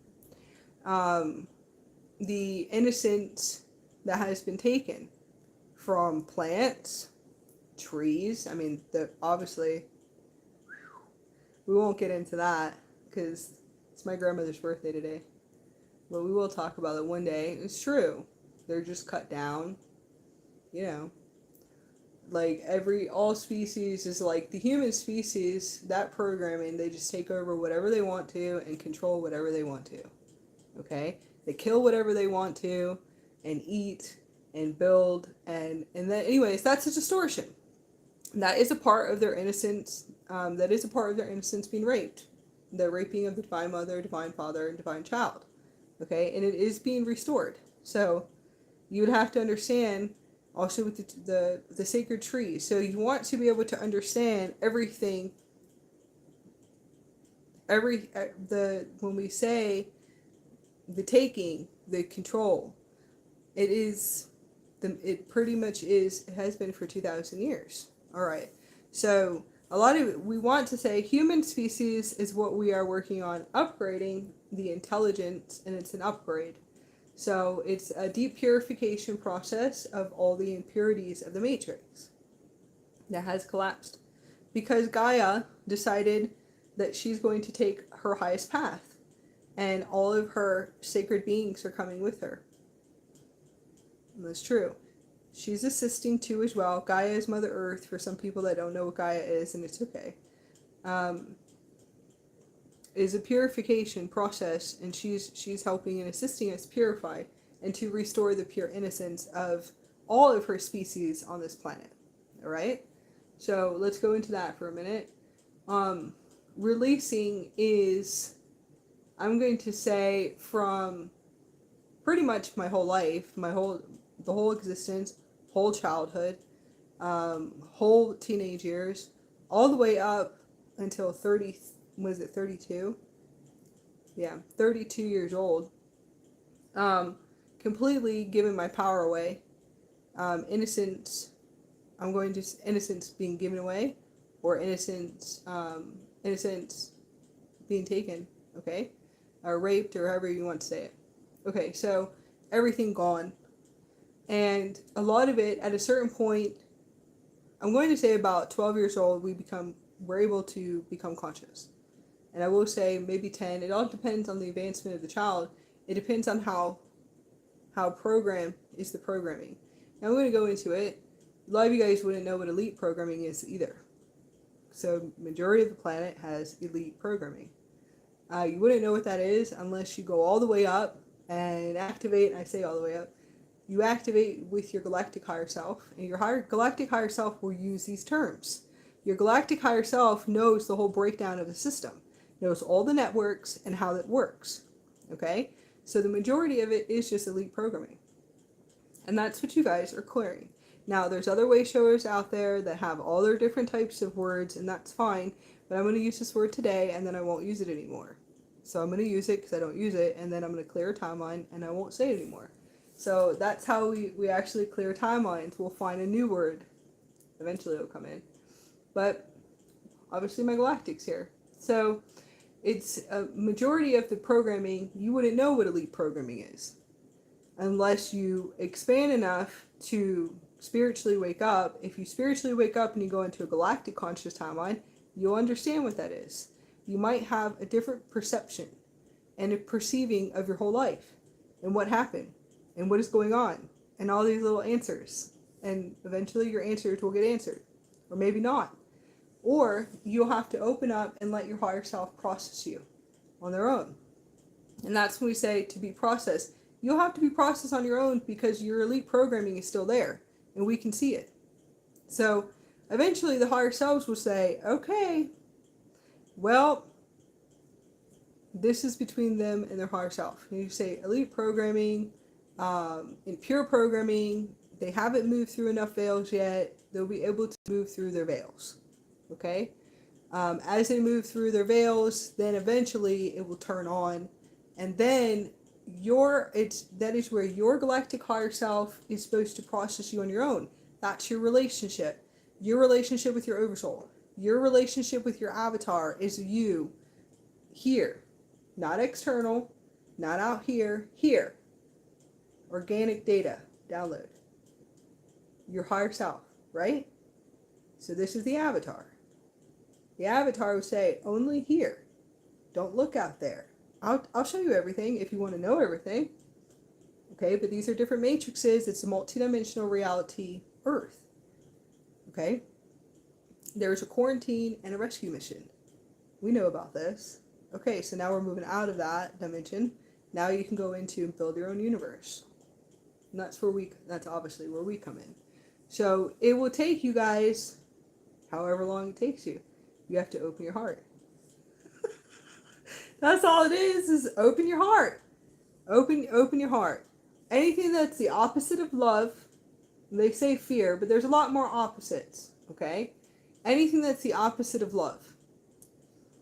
The innocence that has been taken from plants, trees. I mean, obviously, we won't get into that because it's my grandmother's birthday today. But we will talk about it one day. It's true. They're just cut down, you know. Like all species is like the human species, that programming, they just take over whatever they want to and control whatever they want to. Okay? They kill whatever they want to and eat and build and then anyways, that's a distortion. That is a part of their innocence. That is a part of their innocence being raped. The raping of the divine mother, divine father, and divine child. Okay? And it is being restored. So you would have to understand also with the sacred tree. So you want to be able to understand everything. When we say the taking, the control, it pretty much is, it has been for 2,000 years. All right. So a lot of it, we want to say human species is what we are working on upgrading the intelligence, and it's an upgrade. So it's a deep purification process of all the impurities of the matrix that has collapsed because Gaia decided that she's going to take her highest path and all of her sacred beings are coming with her. And that's true. She's assisting too as well. Gaia is Mother Earth for some people that don't know what Gaia is, and it's okay. Is a purification process, and she's helping and assisting us purify and to restore the pure innocence of all of her species on this planet. All right? So let's go into that for a minute. Releasing is, I'm going to say, from pretty much my whole life, the whole existence, whole childhood, whole teenage years, all the way up until 30, was it 32? Yeah, 32 years old. Completely giving my power away. Innocence being given away, or innocence being taken, okay? Or raped, or however you want to say it. Okay, so everything gone. And a lot of it, at a certain point, I'm going to say about 12 years old, we're able to become conscious. And I will say maybe 10. It all depends on the advancement of the child. It depends on how program is the programming. Now I'm going to go into it. A lot of you guys wouldn't know what elite programming is either. So majority of the planet has elite programming. You wouldn't know what that is unless you go all the way up and activate. I say all the way up. You activate with your galactic higher self, and your galactic higher self will use these terms. Your galactic higher self knows the whole breakdown of the system, knows all the networks and how that works. Okay? So the majority of it is just elite programming. And that's what you guys are clearing. Now, there's other way showers out there that have all their different types of words, and that's fine, but I'm going to use this word today, and then I won't use it anymore. So I'm going to use it because I don't use it, and then I'm going to clear a timeline, and I won't say it anymore. So that's how we actually clear timelines. We'll find a new word. Eventually it'll come in. But obviously my galactic's here. So it's a majority of the programming, you wouldn't know what elite programming is unless you expand enough to spiritually wake up. If you spiritually wake up and you go into a galactic conscious timeline, you'll understand what that is. You might have a different perception and a perceiving of your whole life and what happened and what is going on and all these little answers. And eventually your answers will get answered, or maybe not. Or you'll have to open up and let your higher self process you on their own. And that's when we say to be processed. You'll have to be processed on your own because your elite programming is still there and we can see it. So eventually the higher selves will say, okay, well, this is between them and their higher self. And you say elite programming, in pure programming, they haven't moved through enough veils yet. They'll be able to move through their veils. Okay? As they move through their veils, then eventually it will turn on. And then that is where your galactic higher self is supposed to process you on your own. That's your relationship. Your relationship with your oversoul. Your relationship with your avatar is you here. Not external, not out here, here. Organic data, download. Your higher self, right? So this is the avatar. The avatar will say, only here. Don't look out there. I'll show you everything if you want to know everything. Okay, but these are different matrices. It's a multidimensional reality, Earth. Okay? There's a quarantine and a rescue mission. We know about this. Okay, so now we're moving out of that dimension. Now you can go into and build your own universe. And that's obviously where we come in. So it will take you guys however long it takes you. You have to open your heart. That's all it is open your heart. Open your heart. Anything that's the opposite of love, they say fear, but there's a lot more opposites, okay? Anything that's the opposite of love.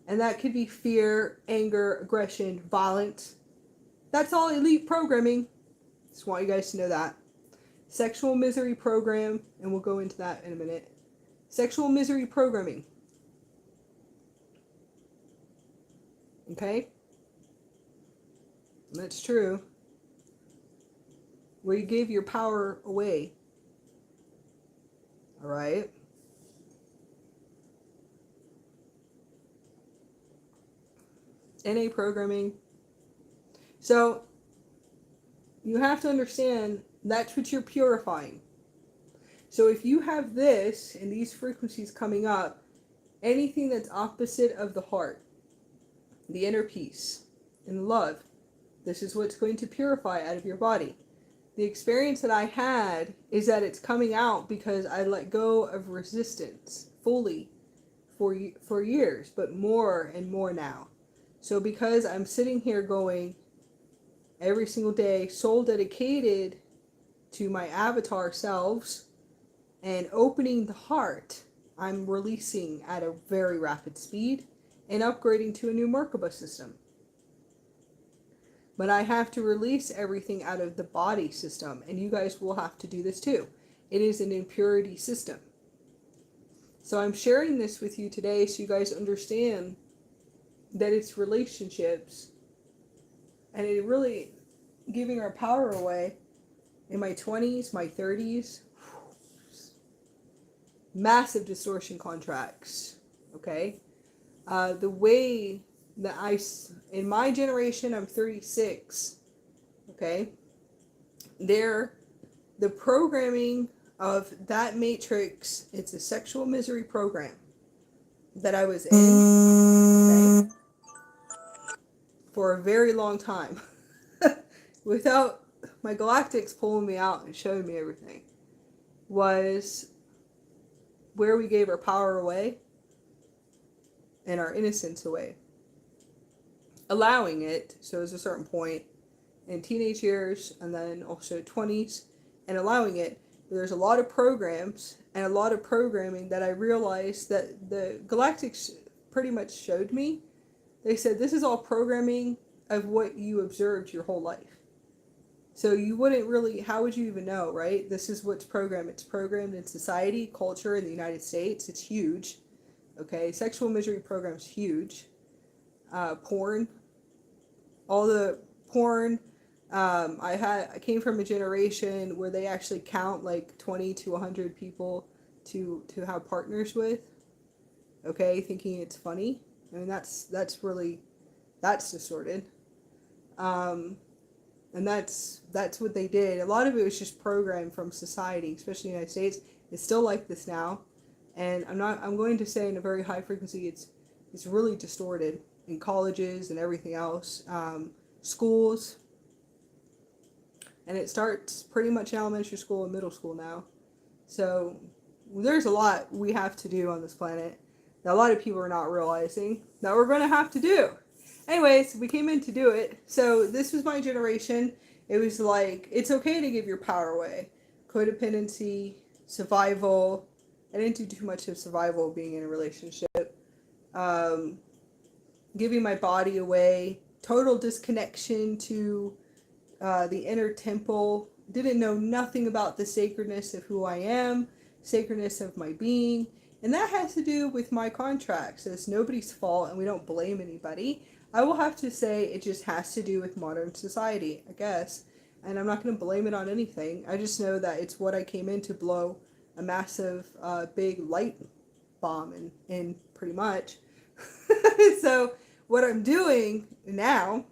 And that could be fear, anger, aggression, violence. That's all elite programming. Just want you guys to know that. Sexual misery program, and we'll go into that in a minute. Sexual misery programming. Okay? That's true. Where you gave your power away. Alright? NA programming. So, you have to understand that's what you're purifying. So if you have this and these frequencies coming up, anything that's opposite of the heart, the inner peace, and love, this is what's going to purify out of your body. The experience that I had is that it's coming out because I let go of resistance fully for years, but more and more now. So because I'm sitting here going every single day, soul dedicated to my avatar selves and opening the heart, I'm releasing at a very rapid speed and upgrading to a new Merkaba system. But I have to release everything out of the body system, and you guys will have to do this too. It is an impurity system. So I'm sharing this with you today so you guys understand that it's relationships, and it really giving our power away. In my 20s, my 30s, massive distortion contracts, okay? The way that in my generation, I'm 36, okay? The programming of that matrix, it's a sexual misery program that I was in, okay, for a very long time. Without my galactics pulling me out and showing me everything, was where we gave our power away and our innocence away. Allowing it, so there's a certain point in teenage years and then also 20s, and allowing it. There's a lot of programs and a lot of programming that I realized that the galactics pretty much showed me. They said this is all programming of what you observed your whole life. So you wouldn't really, how would you even know, right? This is what's programmed. It's programmed in society, culture in the United States. It's huge. Okay, sexual misery program's huge. Porn. All the porn. I came from a generation where they actually count like 20 to 100 people to have partners with. Okay, thinking it's funny. I mean, that's distorted. And that's what they did. A lot of it was just programmed from society, especially in the United States. It's still like this now. And I'm going to say in a very high frequency, it's really distorted in colleges and everything else, schools. And it starts pretty much in elementary school and middle school now. So there's a lot we have to do on this planet that a lot of people are not realizing that we're going to have to do. Anyways, we came in to do it. So this was my generation. It was like, it's okay to give your power away. Codependency, survival. I didn't do too much of survival being in a relationship. Giving my body away. Total disconnection to the inner temple. Didn't know nothing about the sacredness of who I am. Sacredness of my being. And that has to do with my contracts. It's nobody's fault and we don't blame anybody. I will have to say it just has to do with modern society, I guess. And I'm not going to blame it on anything. I just know that it's what I came in to blow a massive, big light bomb in pretty much. So what I'm doing now,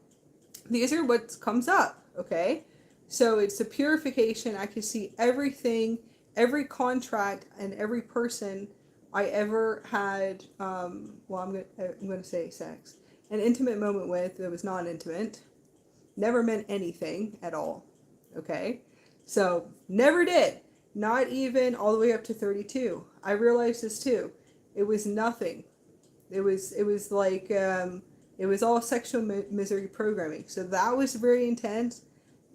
these are what comes up, okay? So it's a purification. I can see everything every contract and every person I ever had, well, I'm going to say sex, an intimate moment with that was non-intimate, never meant anything at all. Okay? So, never did. Not even all the way up to 32. I realized this too. It was nothing. It was like, it was all sexual misery programming. So that was very intense.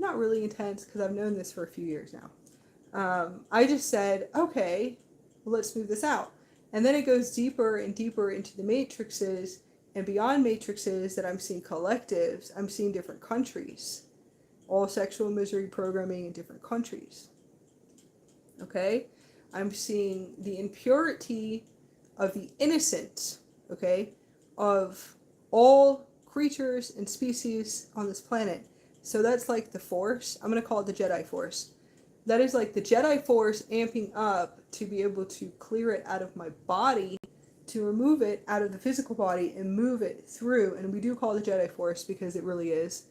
Not really intense because I've known this for a few years now. I just said, okay, well, let's move this out. And then it goes deeper and deeper into the matrices and beyond matrices that I'm seeing collectives. I'm seeing different countries. All sexual misery programming in different countries. Okay? I'm seeing the impurity of the innocence, okay, of all creatures and species on this planet. So that's like the Force. I'm going to call it the Jedi Force. That is like the Jedi Force amping up to be able to clear it out of my body, to remove it out of the physical body and move it through. And we do call it the Jedi Force because it really is.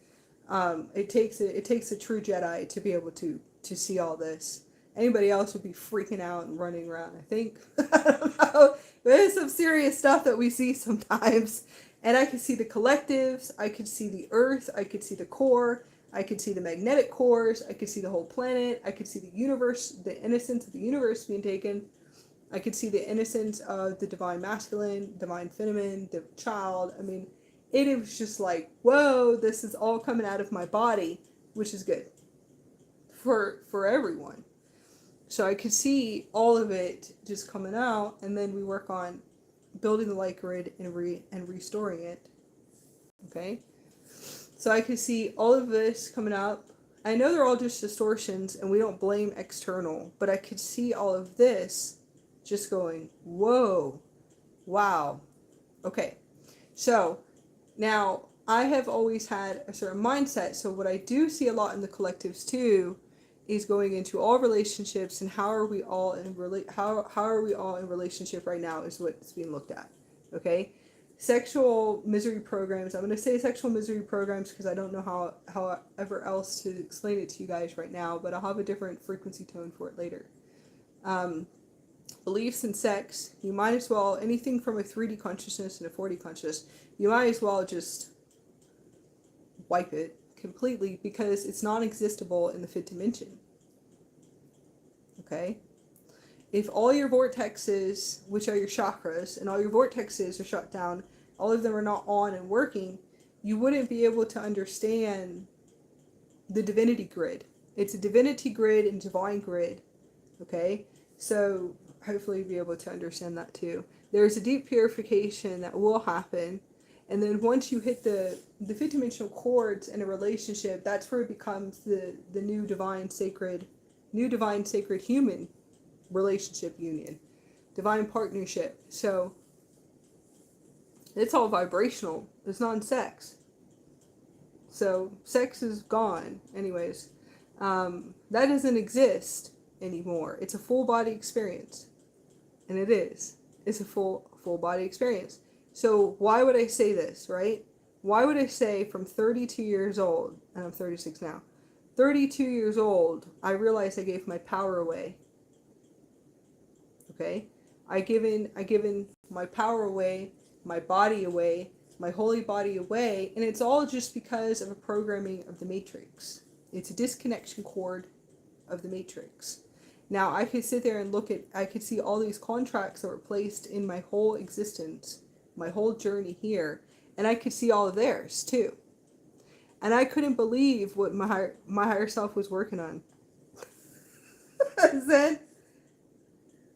It takes a true Jedi to be able to see all this. Anybody else would be freaking out and running around, I think. I don't know. There's some serious stuff that we see sometimes. And I could see the collectives, I could see the Earth, I could see the core, I could see the magnetic cores, I could see the whole planet, I could see the universe, the innocence of the universe being taken. I could see the innocence of the divine masculine, divine feminine, the child. I mean, it was just like, whoa, this is all coming out of my body, which is good for everyone. So I could see all of it just coming out, and then we work on building the light grid and restoring it. Okay? So I could see all of this coming up. I know they're all just distortions, and we don't blame external, but I could see all of this just going, whoa, wow. Okay. So now I have always had a certain mindset. So what I do see a lot in the collectives too is going into all relationships and how are we all in relationship right now is what's being looked at. Okay? Sexual misery programs. I'm going to say sexual misery programs because I don't know how ever else to explain it to you guys right now, but I'll have a different frequency tone for it later. Beliefs in sex, you might as well, anything from a 3D consciousness and a 4D consciousness, you might as well just wipe it completely because it's non-existable in the fifth dimension. Okay? If all your vortexes, which are your chakras, and all your vortexes are shut down, all of them are not on and working, you wouldn't be able to understand the divinity grid. It's a divinity grid and divine grid. Okay? So hopefully you'll be able to understand that too. There's a deep purification that will happen. And then once you hit the fifth dimensional chords in a relationship, that's where it becomes the new divine sacred human relationship union, divine partnership. So it's all vibrational. It's non-sex. So sex is gone. Anyways, that doesn't exist anymore. It's a full body experience, and it is. It's a full body experience. So why would I say this, right? Why would I say from 32 years old, and I'm 36 now, 32 years old, I realized I gave my power away. Okay? I given my power away, my body away, my holy body away, and it's all just because of a programming of the matrix. It's a disconnection cord of the matrix. Now I could sit there and I could see all these contracts that were placed in my whole existence, my whole journey here, and I could see all of theirs too. And I couldn't believe what my higher self was working on. Then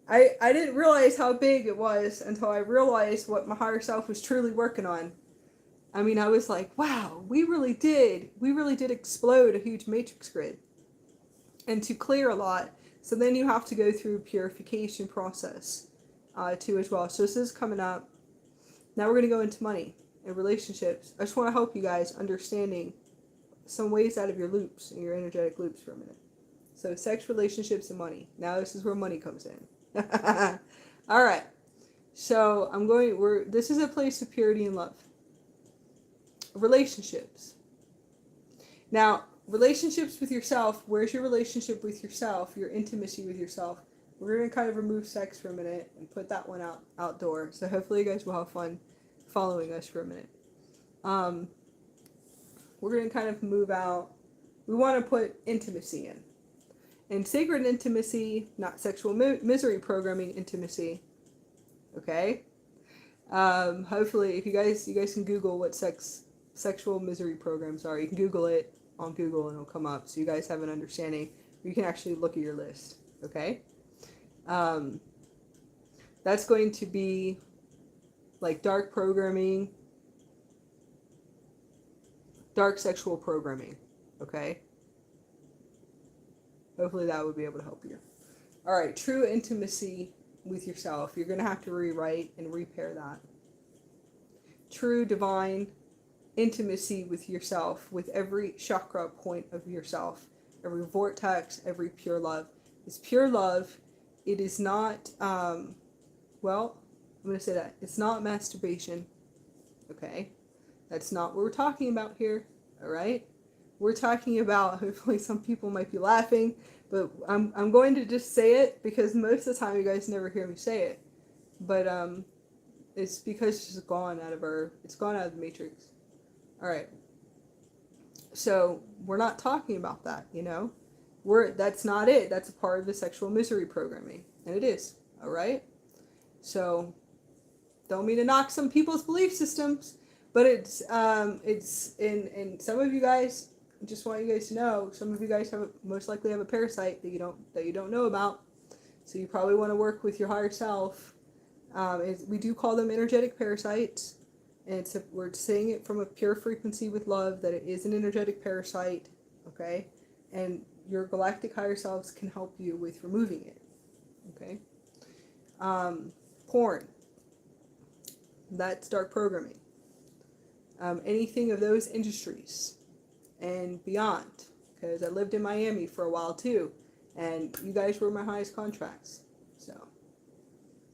I didn't realize how big it was until I realized what my higher self was truly working on. I mean, I was like, wow, we really did explode a huge matrix grid. And to clear a lot, so then you have to go through a purification process too as well. So this is coming up. Now we're going to go into money and relationships. I just want to help you guys understanding some ways out of your loops and your energetic loops for a minute. So sex, relationships, and money. Now this is where money comes in. All right. So this is a place of purity and love. Relationships. Now, relationships with yourself. Where's your relationship with yourself? Your intimacy with yourself. We're going to kind of remove sex for a minute and put that one outdoor. So hopefully you guys will have fun following us for a minute. We're going to kind of move out. We want to put intimacy in. And sacred intimacy, not sexual misery programming intimacy. Okay? Hopefully, if you guys can Google what sexual misery programs are. You can Google it on Google and it'll come up. So you guys have an understanding. You can actually look at your list. Okay? That's going to be like dark programming, dark sexual programming. Okay? Hopefully that would be able to help you. All right, true intimacy with yourself. You're going to have to rewrite and repair that. True divine intimacy with yourself, with every chakra point of yourself, every vortex, every pure love. It's pure love. It is not, well, I'm going to say that. It's not masturbation. Okay? That's not what we're talking about here. All right? We're talking about, hopefully some people might be laughing, but I'm going to just say it because most of the time you guys never hear me say it. But it's because it's gone out of the matrix. All right. So we're not talking about that, you know. That's not it. That's a part of the sexual misery programming, and it is. All right. So don't mean to knock some people's belief systems, but it's in some of you guys. I just want you guys to know, some of you guys most likely have a parasite that you don't know about. So you probably want to work with your higher self. We do call them energetic parasites, and we're saying it from a pure frequency with love that it is an energetic parasite. Okay, and your galactic higher selves can help you with removing it. Okay, porn. That's dark programming. Anything of those industries and beyond, because I lived in Miami for a while too, and you guys were my highest contracts, so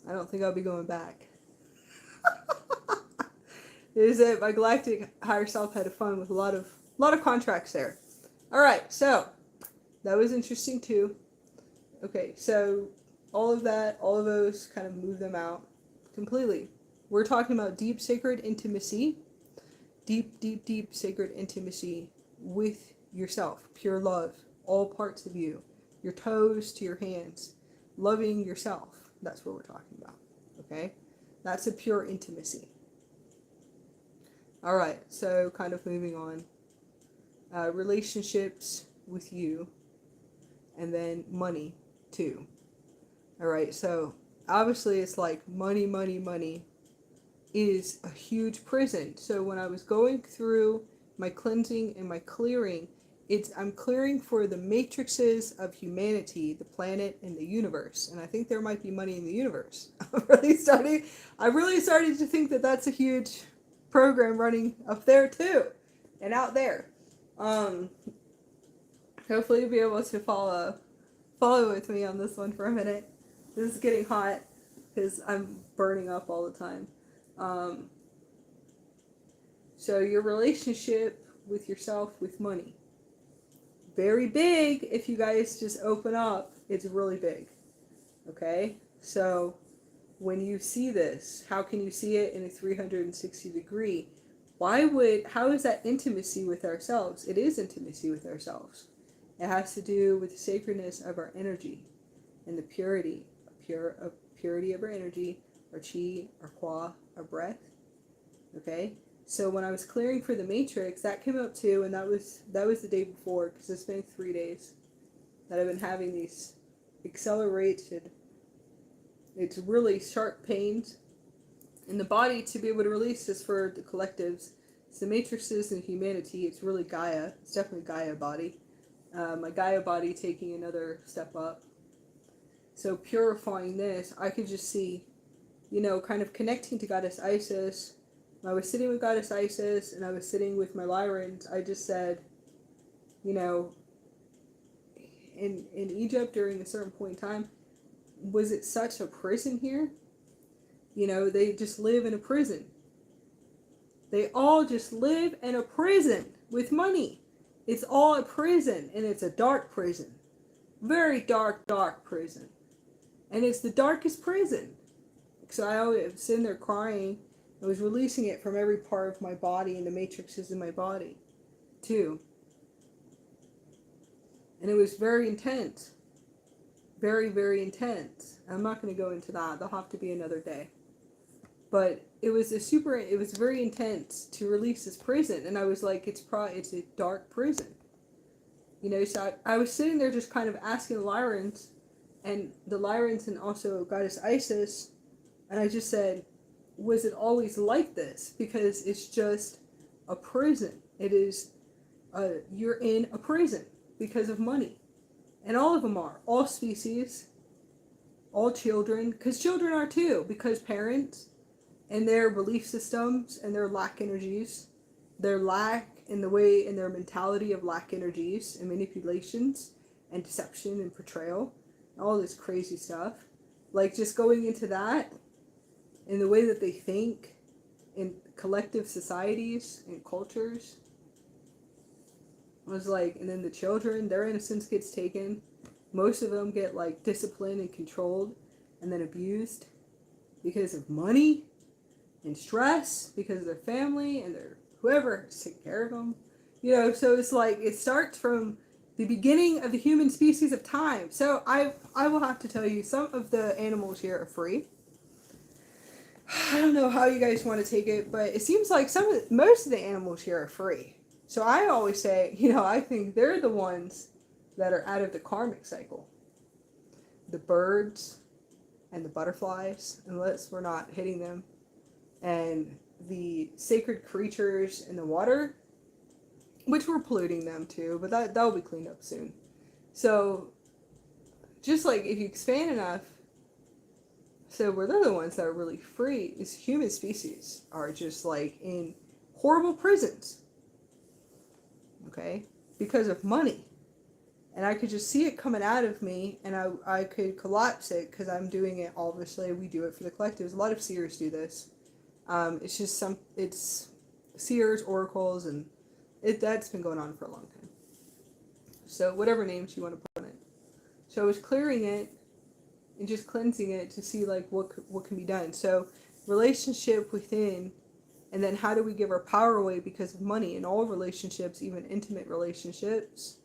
I don't think I'll be going back. Is that my galactic higher self had fun with a lot of contracts there. All right, so that was interesting too. Okay, so all of those kind of move them out completely. We're talking about deep sacred intimacy, deep sacred intimacy with yourself, pure love, all parts of you, your toes to your hands, loving yourself. That's what we're talking about. Okay, that's a pure intimacy. All right, so kind of moving on, relationships with you, and then money too. All right, so obviously it's like money is a huge prison. So when I was going through my cleansing and my clearing, I'm clearing for the matrices of humanity, the planet, and the universe. And I think there might be money in the universe. I really started to think that that's a huge program running up there too, and out there. Hopefully you'll be able to follow with me on this one for a minute. This is getting hot because I'm burning up all the time. So your relationship with yourself, with money. Very big. If you guys just open up, it's really big. Okay? So when you see this, how can you see it in a 360 degree? How is that intimacy with ourselves? It is intimacy with ourselves. It has to do with the sacredness of our energy and the purity of our energy, our chi, our qua, our breath. Okay? So when I was clearing for the matrix, that came up too, and that was the day before, because it's been 3 days that I've been having these accelerated, it's really sharp pains in the body to be able to release this for the collectives. It's the matrices and humanity. It's really Gaia. It's definitely Gaia body. My Gaia body taking another step up. So purifying this, I could just see, kind of connecting to Goddess Isis. When I was sitting with Goddess Isis and I was sitting with my Lyrans, I just said, in Egypt during a certain point in time, was it such a prison here? They just live in a prison. They all just live in a prison with money. It's all a prison, and it's a dark prison. Very dark, dark prison. And it's the darkest prison. So I was sitting there crying. I was releasing it from every part of my body and the matrices in my body, too. And it was very intense. Very, very intense. I'm not going to go into that. There'll have to be another day. But it was very intense to release this prison. And I was like, it's a dark prison. You know, so I was sitting there just kind of asking the Lyrans and also Goddess Isis, and I just said, was it always like this? Because it's just a prison. It is, you're in a prison because of money. And all of them are. All species, all children, because children are too, because parents and their belief systems and their lack energies, their lack in the way, in their mentality of lack energies and manipulations and deception and portrayal, all this crazy stuff. Like just going into that in the way that they think in collective societies and cultures. I was like, and then the children, their innocence gets taken. Most of them get like disciplined and controlled and then abused because of money and stress, because of their family and their whoever is taking care of them. You know, so it's like it starts from the beginning of the human species of time. So I will have to tell you, some of the animals here are free. I don't know how you guys want to take it, but it seems like most of the animals here are free. So I always say, you know, I think they're the ones that are out of the karmic cycle. The birds and the butterflies, unless we're not hitting them, and the sacred creatures in the water, which we're polluting them too, but that'll be cleaned up soon. So just like if you expand enough, so where they're the ones that are really free, is human species are just like in horrible prisons. Okay? Because of money. And I could just see it coming out of me, and I could collapse it, because I'm doing it, obviously. We do it for the collectives. A lot of seers do this. It's just it's seers, oracles, and that's been going on for a long time. So whatever names you want to put on it. So I was clearing it and just cleansing it to see like what can be done. So relationship within, and then how do we give our power away because of money in all relationships, even intimate relationships,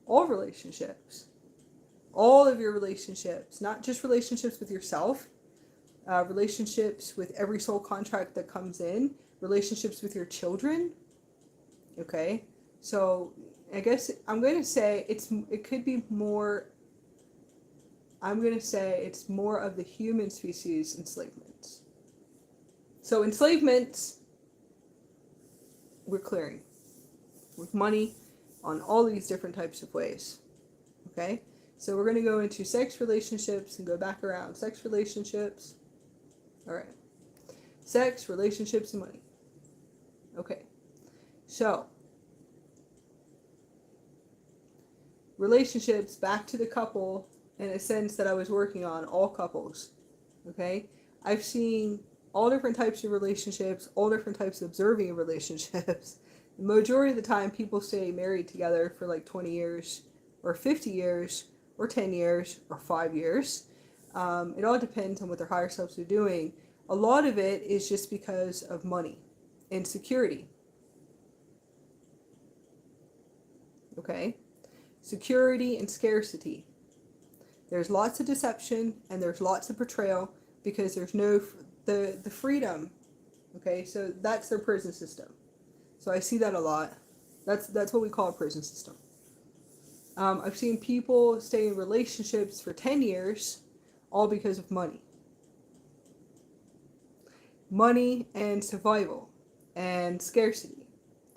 all relationships, all of your relationships, not just relationships with yourself, relationships with every soul contract that comes in, relationships with your children. Okay, so I guess I'm going to say it could be more. I'm going to say it's more of the human species enslavement. So enslavement, we're clearing with money on all these different types of ways. Okay, so we're going to go into sex relationships and go back around. Sex relationships. All right. Sex, relationships, and money. Okay. So, relationships, back to the couple, in a sense that I was working on, all couples. Okay? I've seen all different types of relationships, all different types of observing relationships. The majority of the time, people stay married together for like 20 years, or 50 years, or 10 years, or 5 years. It all depends on what their higher selves are doing. A lot of it is just because of money and security. Okay? Security and scarcity. There's lots of deception and there's lots of betrayal because there's no the freedom. Okay? So that's their prison system. So I see that a lot. That's what we call a prison system. I've seen people stay in relationships for 10 years all because of money. Money and survival and scarcity,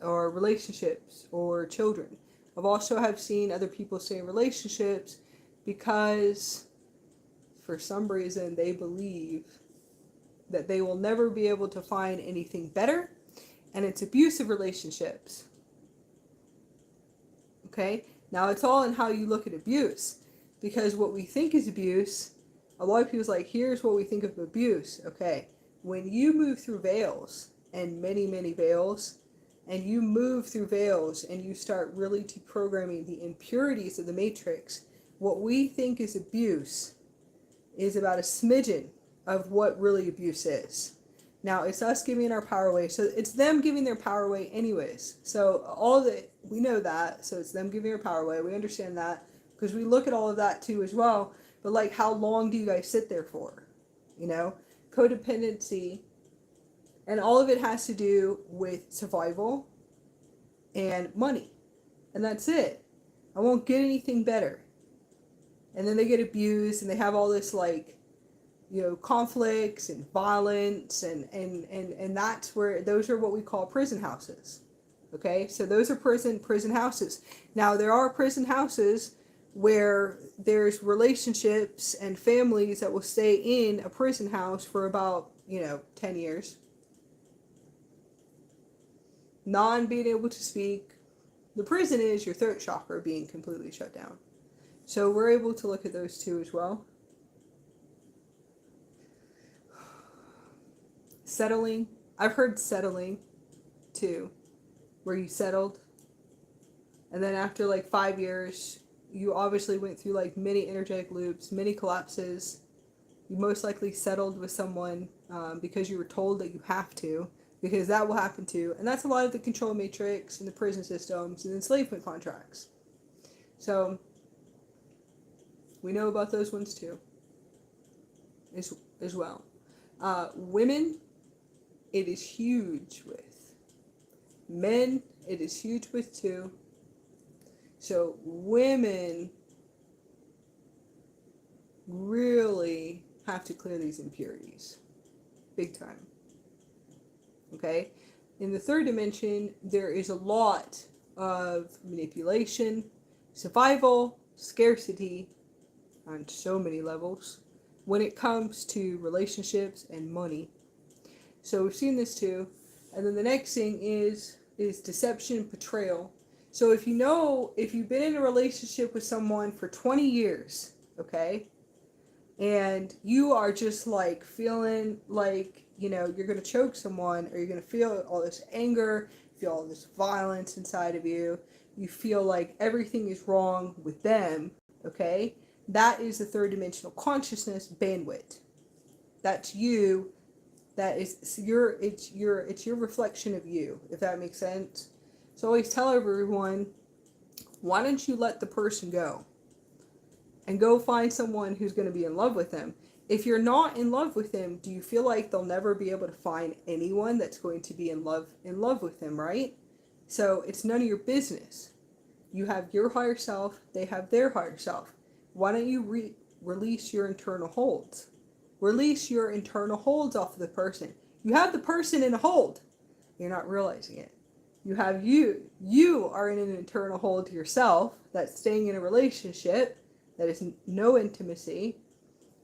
or relationships or children. I've also have seen other people stay in relationships because for some reason they believe that they will never be able to find anything better, and it's abusive relationships. Okay? Now it's all in how you look at abuse, because what we think is abuse, a lot of people's like, here's what we think of abuse. Okay, when you move through veils, and many, many veils, and you move through veils and you start really deprogramming the impurities of the matrix, what we think is abuse is about a smidgen of what really abuse is. Now, it's us giving our power away. So it's them giving their power away anyways. So we know that. So it's them giving their power away. We understand that because we look at all of that too as well. But like, how long do you guys sit there for? You know, codependency, and all of it has to do with survival and money. And that's it. I won't get anything better. And then they get abused and they have all this like, you know, conflicts and violence and that's where, those are what we call prison houses. Okay, so those are prison houses. Now there are prison houses where there's relationships and families that will stay in a prison house for about, 10 years. Non-being able to speak. The prison is your throat chakra being completely shut down. So we're able to look at those two as well. Settling. I've heard settling too, where you settled. And then after like 5 years, you obviously went through like many energetic loops, many collapses. You most likely settled with someone because you were told that you have to, because that will happen too. And that's a lot of the control matrix and the prison systems and enslavement contracts. So we know about those ones too, as well. Women, it is huge with. Men, it is huge with too. So women really have to clear these impurities. Big time. Okay? In the third dimension, there is a lot of manipulation, survival, scarcity, on so many levels, when it comes to relationships and money. So we've seen this too. And then the next thing is deception, betrayal. So if you've been in a relationship with someone for 20 years, okay, and you are just like feeling like, you're going to choke someone, or you're going to feel all this anger, feel all this violence inside of you, you feel like everything is wrong with them, okay, that is the third dimensional consciousness bandwidth. That's you. That is it's your reflection of you, if that makes sense. So I always tell everyone, why don't you let the person go and go find someone who's going to be in love with them? If you're not in love with them, do you feel like they'll never be able to find anyone that's going to be in love with them, right? So it's none of your business. You have your higher self, they have their higher self. Why don't you release your internal holds? Release your internal holds off of the person. You have the person in a hold. You're not realizing it. You have you. You are in an internal hold to yourself that's staying in a relationship that is no intimacy,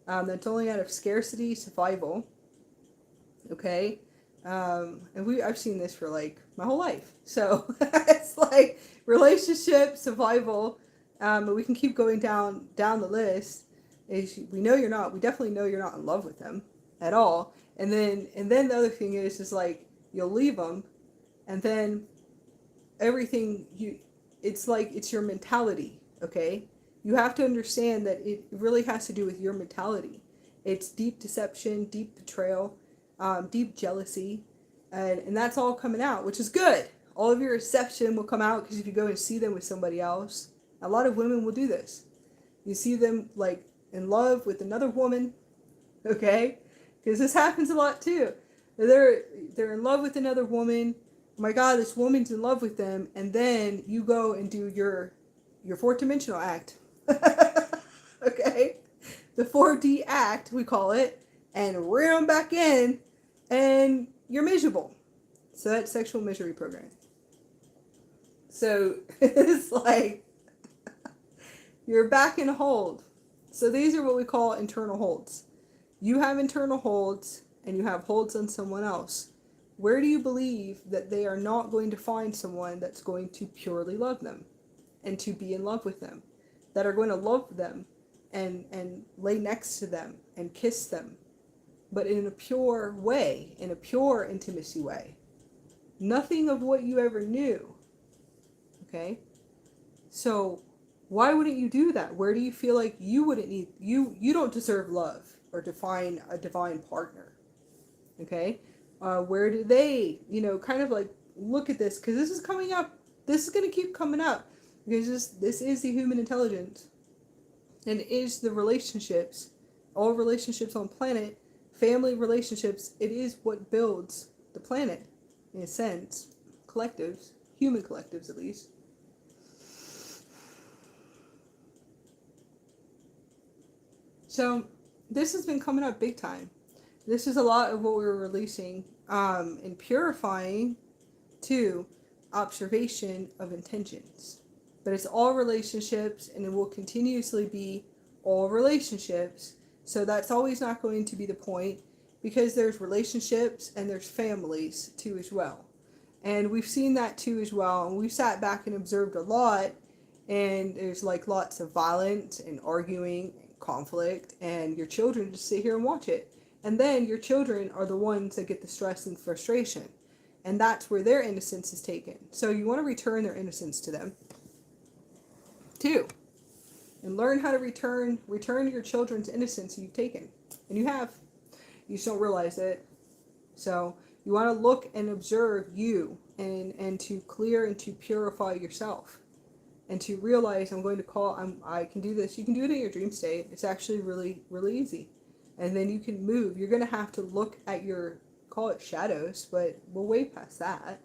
that's only out of scarcity, survival. Okay? And I've seen this for like my whole life. So it's like relationship, survival. But we can keep going down the list. We definitely know you're not in love with them at all. And then the other thing is like you'll leave them, and then everything it's your mentality, okay? You have to understand that it really has to do with your mentality. It's deep deception, deep betrayal, deep jealousy, and that's all coming out, which is good. All of your deception will come out because if you go and see them with somebody else, a lot of women will do this. You see them like in love with another woman, okay? Because this happens a lot too. They're in love with another woman. Oh my God, this woman's in love with them, and then you go and do your fourth dimensional act. Okay? The 4D act, we call it, and reel them back in, and you're miserable. So that's sexual misery programming. So it's like you're back in a hold. So these are what we call internal holds. You have internal holds, and you have holds on someone else. Where do you believe that they are not going to find someone that's going to purely love them and to be in love with them, that are going to love them and lay next to them and kiss them, but in a pure way, in a pure intimacy way? Nothing of what you ever knew. Okay? So why wouldn't you do that? Where do you feel like you wouldn't need, you don't deserve love or to find a divine partner? Okay? Where do they, kind of like look at this, because this is coming up. This is going to keep coming up, because this is the human intelligence, and it is the relationships, all relationships on the planet, family relationships. It is what builds the planet, in a sense. Collectives, human collectives at least. So this has been coming up big time. This is a lot of what we're releasing and purifying to observation of intentions. But it's all relationships, and it will continuously be all relationships. So that's always not going to be the point, because there's relationships and there's families too as well. And we've seen that too as well. And we've sat back and observed a lot, and there's like lots of violence and arguing and conflict, and your children just sit here and watch it. And then your children are the ones that get the stress and frustration. And that's where their innocence is taken. So you want to return their innocence to them too. And learn how to return your children's innocence you've taken. And you have. You just don't realize it. So you want to look and observe you, and to clear and to purify yourself. And to realize I can do this. You can do it in your dream state. It's actually really, really easy. And then you can move. You're going to have to look at your, call it shadows, but we're way past that.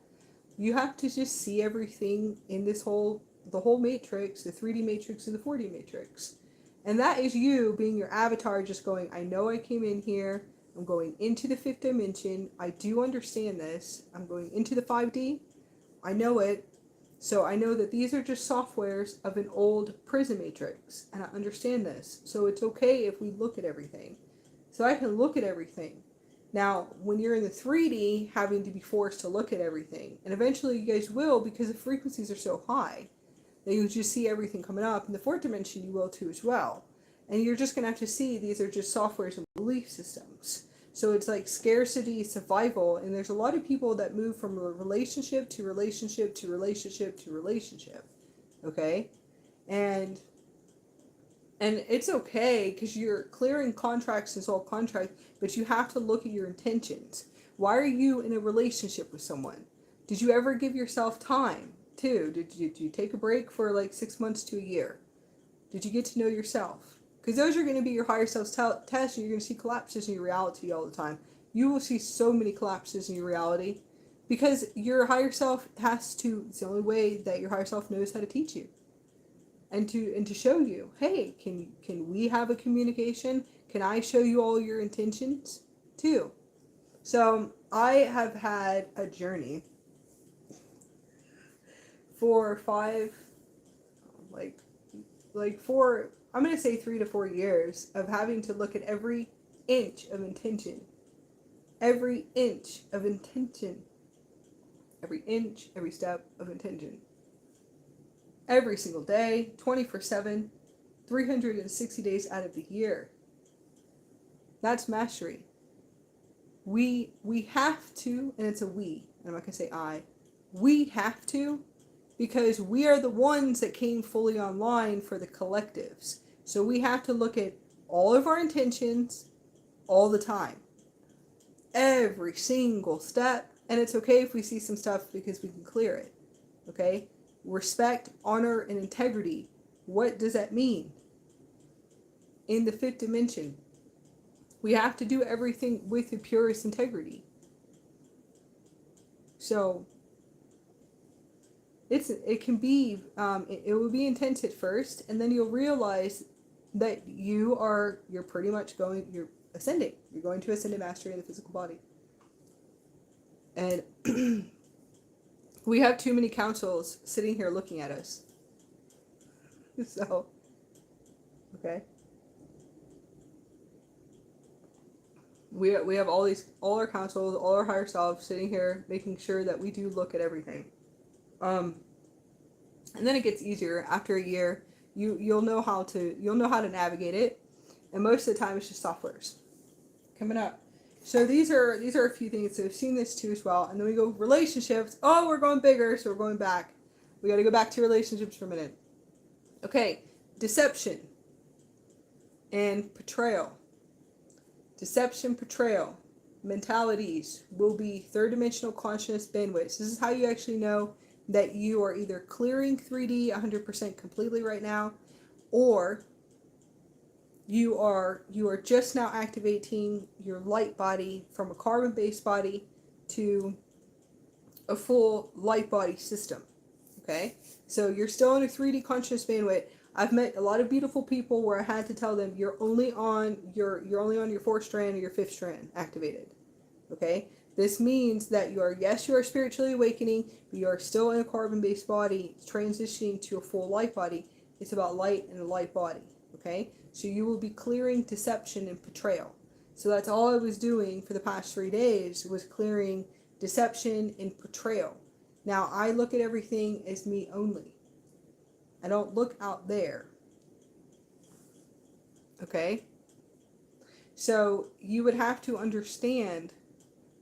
You have to just see everything in the whole matrix, the 3D matrix and the 4D matrix. And that is you being your avatar, just going, I know I came in here. I'm going into the 5th dimension. I do understand this. I'm going into the 5D. I know it. So I know that these are just softwares of an old prison matrix. And I understand this. So it's okay if we look at everything. So I can look at everything. Now, when you're in the 3D, having to be forced to look at everything, and eventually you guys will, because the frequencies are so high, that you just see everything coming up. In the 4th dimension, you will too as well. And you're just going to have to see these are just softwares and belief systems. So it's like scarcity, survival, and there's a lot of people that move from relationship to relationship to relationship to relationship. Okay? And it's okay, because you're clearing contracts and all contracts, but you have to look at your intentions. Why are you in a relationship with someone? Did you ever give yourself time too? Did you take a break for like 6 months to a year? Did you get to know yourself? Because those are going to be your higher self tests, and you're going to see collapses in your reality all the time. You will see so many collapses in your reality, because your higher self it's the only way that your higher self knows how to teach you. And to show you, hey, can we have a communication? Can I show you all your intentions too? So I have had a journey for I'm going to say 3 to 4 years of having to look at every inch of intention. Every inch of intention. Every inch, every step of intention. Every single day, 24/7, 360 days out of the year. That's mastery. We have to, and it's a we, and I'm not going to say I. We have to, because we are the ones that came fully online for the collectives. So we have to look at all of our intentions all the time. Every single step. And it's okay if we see some stuff, because we can clear it. Okay? Respect, honor, and integrity. What does that mean? In the 5th dimension, we have to do everything with the purest integrity. So it can be, it will be intense at first, and then you'll realize that you're pretty much you're ascending. You're going to ascended mastery in the physical body. And we have too many councils sitting here looking at us. So, okay. We have all our councils, all our higher selves sitting here making sure that we do look at everything. And then it gets easier after a year. You'll know how to navigate it, and most of the time it's just softwares coming up. So these are a few things. So we've seen this too as well. And then we go relationships. Oh, we're going bigger, so we're going back. We got to go back to relationships for a minute. Okay, deception and portrayal. Deception, portrayal, mentalities will be third dimensional consciousness bandwidths. This is how you actually know that you are either clearing 3D 100% completely right now, or you are just now activating your light body from a carbon-based body to a full light body system. Okay, so you're still in a 3D consciousness bandwidth. I've met a lot of beautiful people where I had to tell them you're only on your fourth strand or your fifth strand activated. Okay, this means that you are spiritually awakening, but you are still in a carbon-based body, transitioning to a full light body. It's about light and a light body. Okay, so you will be clearing deception and portrayal. So that's all I was doing for the past 3 days, was clearing deception and portrayal. Now I look at everything as me only. I don't look out there. Okay? So you would have to understand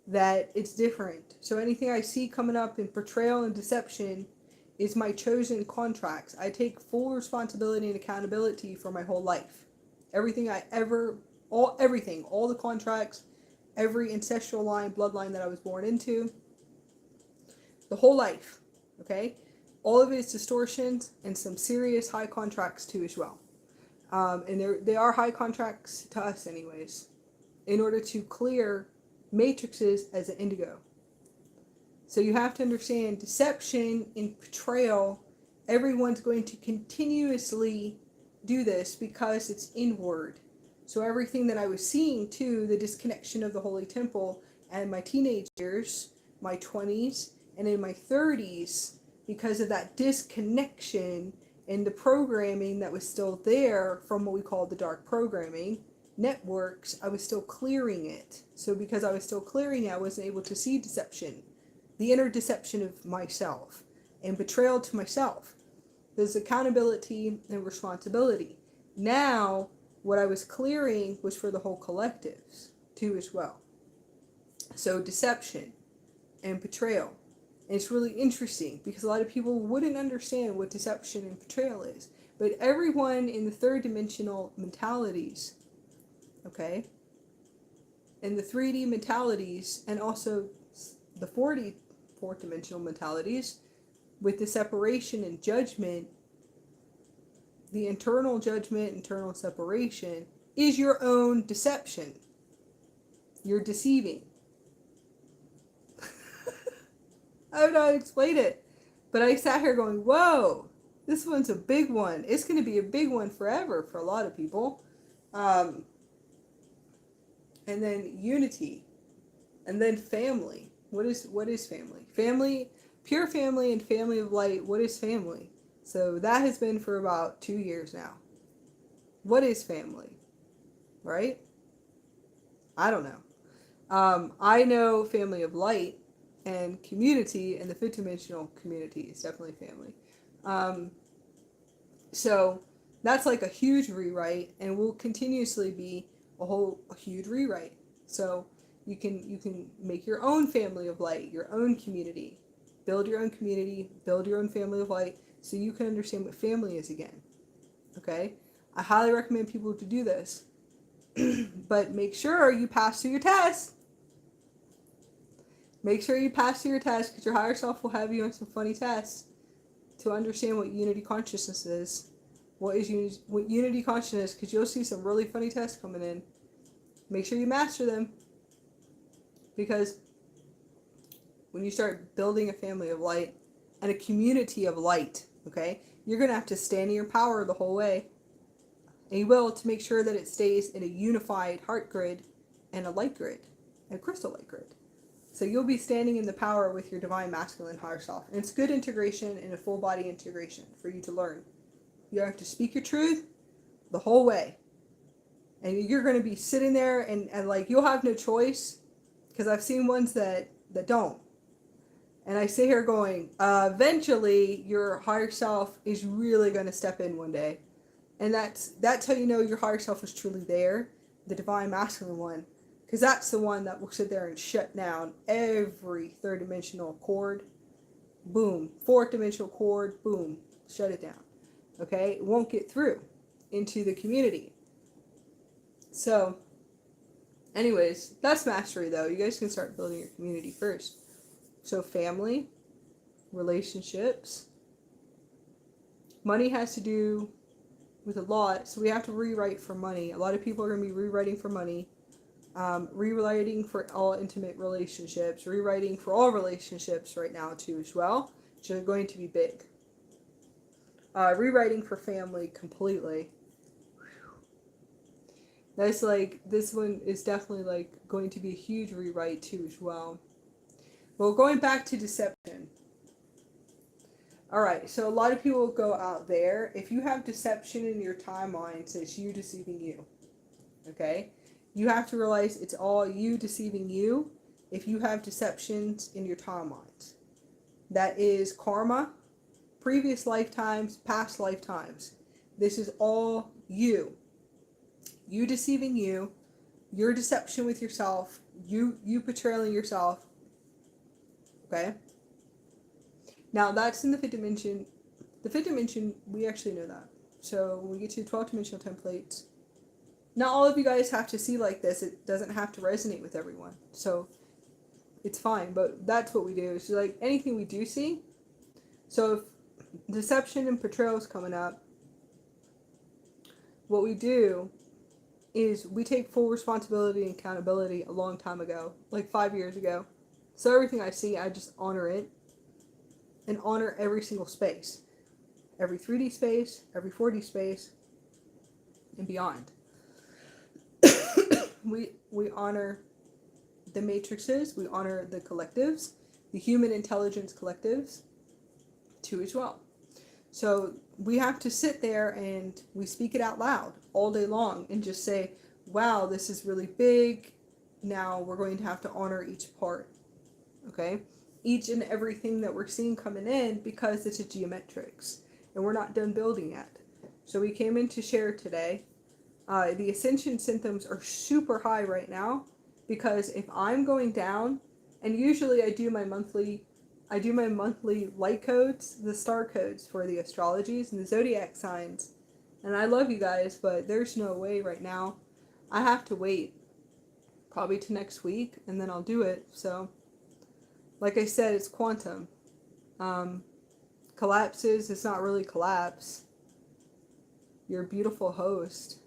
that it's different. So anything I see coming up in portrayal and deception is my chosen contracts. I take full responsibility and accountability for my whole life. Everything, all the contracts, every ancestral line, bloodline that I was born into, the whole life. Okay? All of it is distortions and some serious high contracts too as well. And they are high contracts to us anyways, in order to clear matrices as an indigo. So you have to understand deception and portrayal. Everyone's going to continuously do this because it's inward. So everything that I was seeing too, the disconnection of the Holy Temple and my teenage years, my 20s, and in my 30s, because of that disconnection and the programming that was still there from what we call the dark programming networks, I was still clearing it. So because I was still clearing it, I wasn't able to see deception, the inner deception of myself, and betrayal to myself. There's accountability and responsibility. Now, what I was clearing was for the whole collectives too as well. So deception and betrayal. And it's really interesting because a lot of people wouldn't understand what deception and portrayal is. But everyone in the third dimensional mentalities, okay, and the 3D mentalities, and also the fourth dimensional mentalities, with the separation and judgment, the internal judgment, internal separation, is your own deception. You're deceiving. I don't know how to explain it. But I sat here going, whoa, this one's a big one. It's going to be a big one forever for a lot of people. And then unity. And then family. What is family? Family, pure family and family of light. What is family? So that has been for about 2 years now. What is family? Right? I don't know. I know family of light and community, and the fifth dimensional community is definitely family. So that's like a huge rewrite, and will continuously be a huge rewrite. So you can make your own family of light, your own community, build your own community, build your own family of light, so you can understand what family is again. Okay? I highly recommend people to do this. But make sure you pass through your test. Make sure you pass through your test, because your higher self will have you on some funny tests to understand what unity consciousness is. What unity consciousness, because you'll see some really funny tests coming in. Make sure you master them, because when you start building a family of light and a community of light, okay, you're going to have to stand in your power the whole way. And you will, to make sure that it stays in a unified heart grid and a light grid, and a crystal light grid. So you'll be standing in the power with your divine masculine higher self. And it's good integration and a full body integration for you to learn. You have to speak your truth the whole way. And you're going to be sitting there and like you'll have no choice, because I've seen ones that don't. And I sit here going, eventually your higher self is really going to step in one day. And that's how you know your higher self is truly there, the divine masculine one. because that's the one that will sit there and shut down every third dimensional cord. Boom. Fourth dimensional cord. Boom. Shut it down. Okay? It won't get through into the community. So, anyways, that's mastery though. You guys can start building your community first. So, family, relationships, money has to do with a lot. So, we have to rewrite for money. A lot of people are going to be rewriting for money. Rewriting for all intimate relationships, rewriting for all relationships right now too as well, which are going to be big. Rewriting for family completely. That's like, this one is definitely like going to be a huge rewrite too as well. Well, going back to deception. Alright, so a lot of people go out there. If you have deception in your timeline, so it's you deceiving you. Okay? You have to realize it's all you deceiving you if you have deceptions in your timelines. That is karma, previous lifetimes, past lifetimes. This is all you. You deceiving you, your deception with yourself, you portraying yourself. Okay? Now that's in the fifth dimension. The fifth dimension, we actually know that. So when we get to 12 dimensional templates, not all of you guys have to see like this. It doesn't have to resonate with everyone. So it's fine, but that's what we do. So like anything we do see. So if deception and portrayal is coming up, what we do is we take full responsibility and accountability a long time ago, like 5 years ago. So everything I see, I just honor it and honor every single space. Every 3D space, every 4D space, and beyond. We honor the matrices, we honor the collectives, the human intelligence collectives too as well. So we have to sit there and we speak it out loud all day long and just say, wow, this is really big. Now we're going to have to honor each part. Okay? Each and everything that we're seeing coming in, because it's a geometrics and we're not done building yet. So we came in to share today. The ascension symptoms are super high right now because if I'm going down, and usually I do my monthly light codes, the star codes for the astrologies and the zodiac signs. And I love you guys, but there's no way right now. I have to wait probably to next week and then I'll do it. So like I said, it's quantum. Collapses, it's not really collapse. Your beautiful host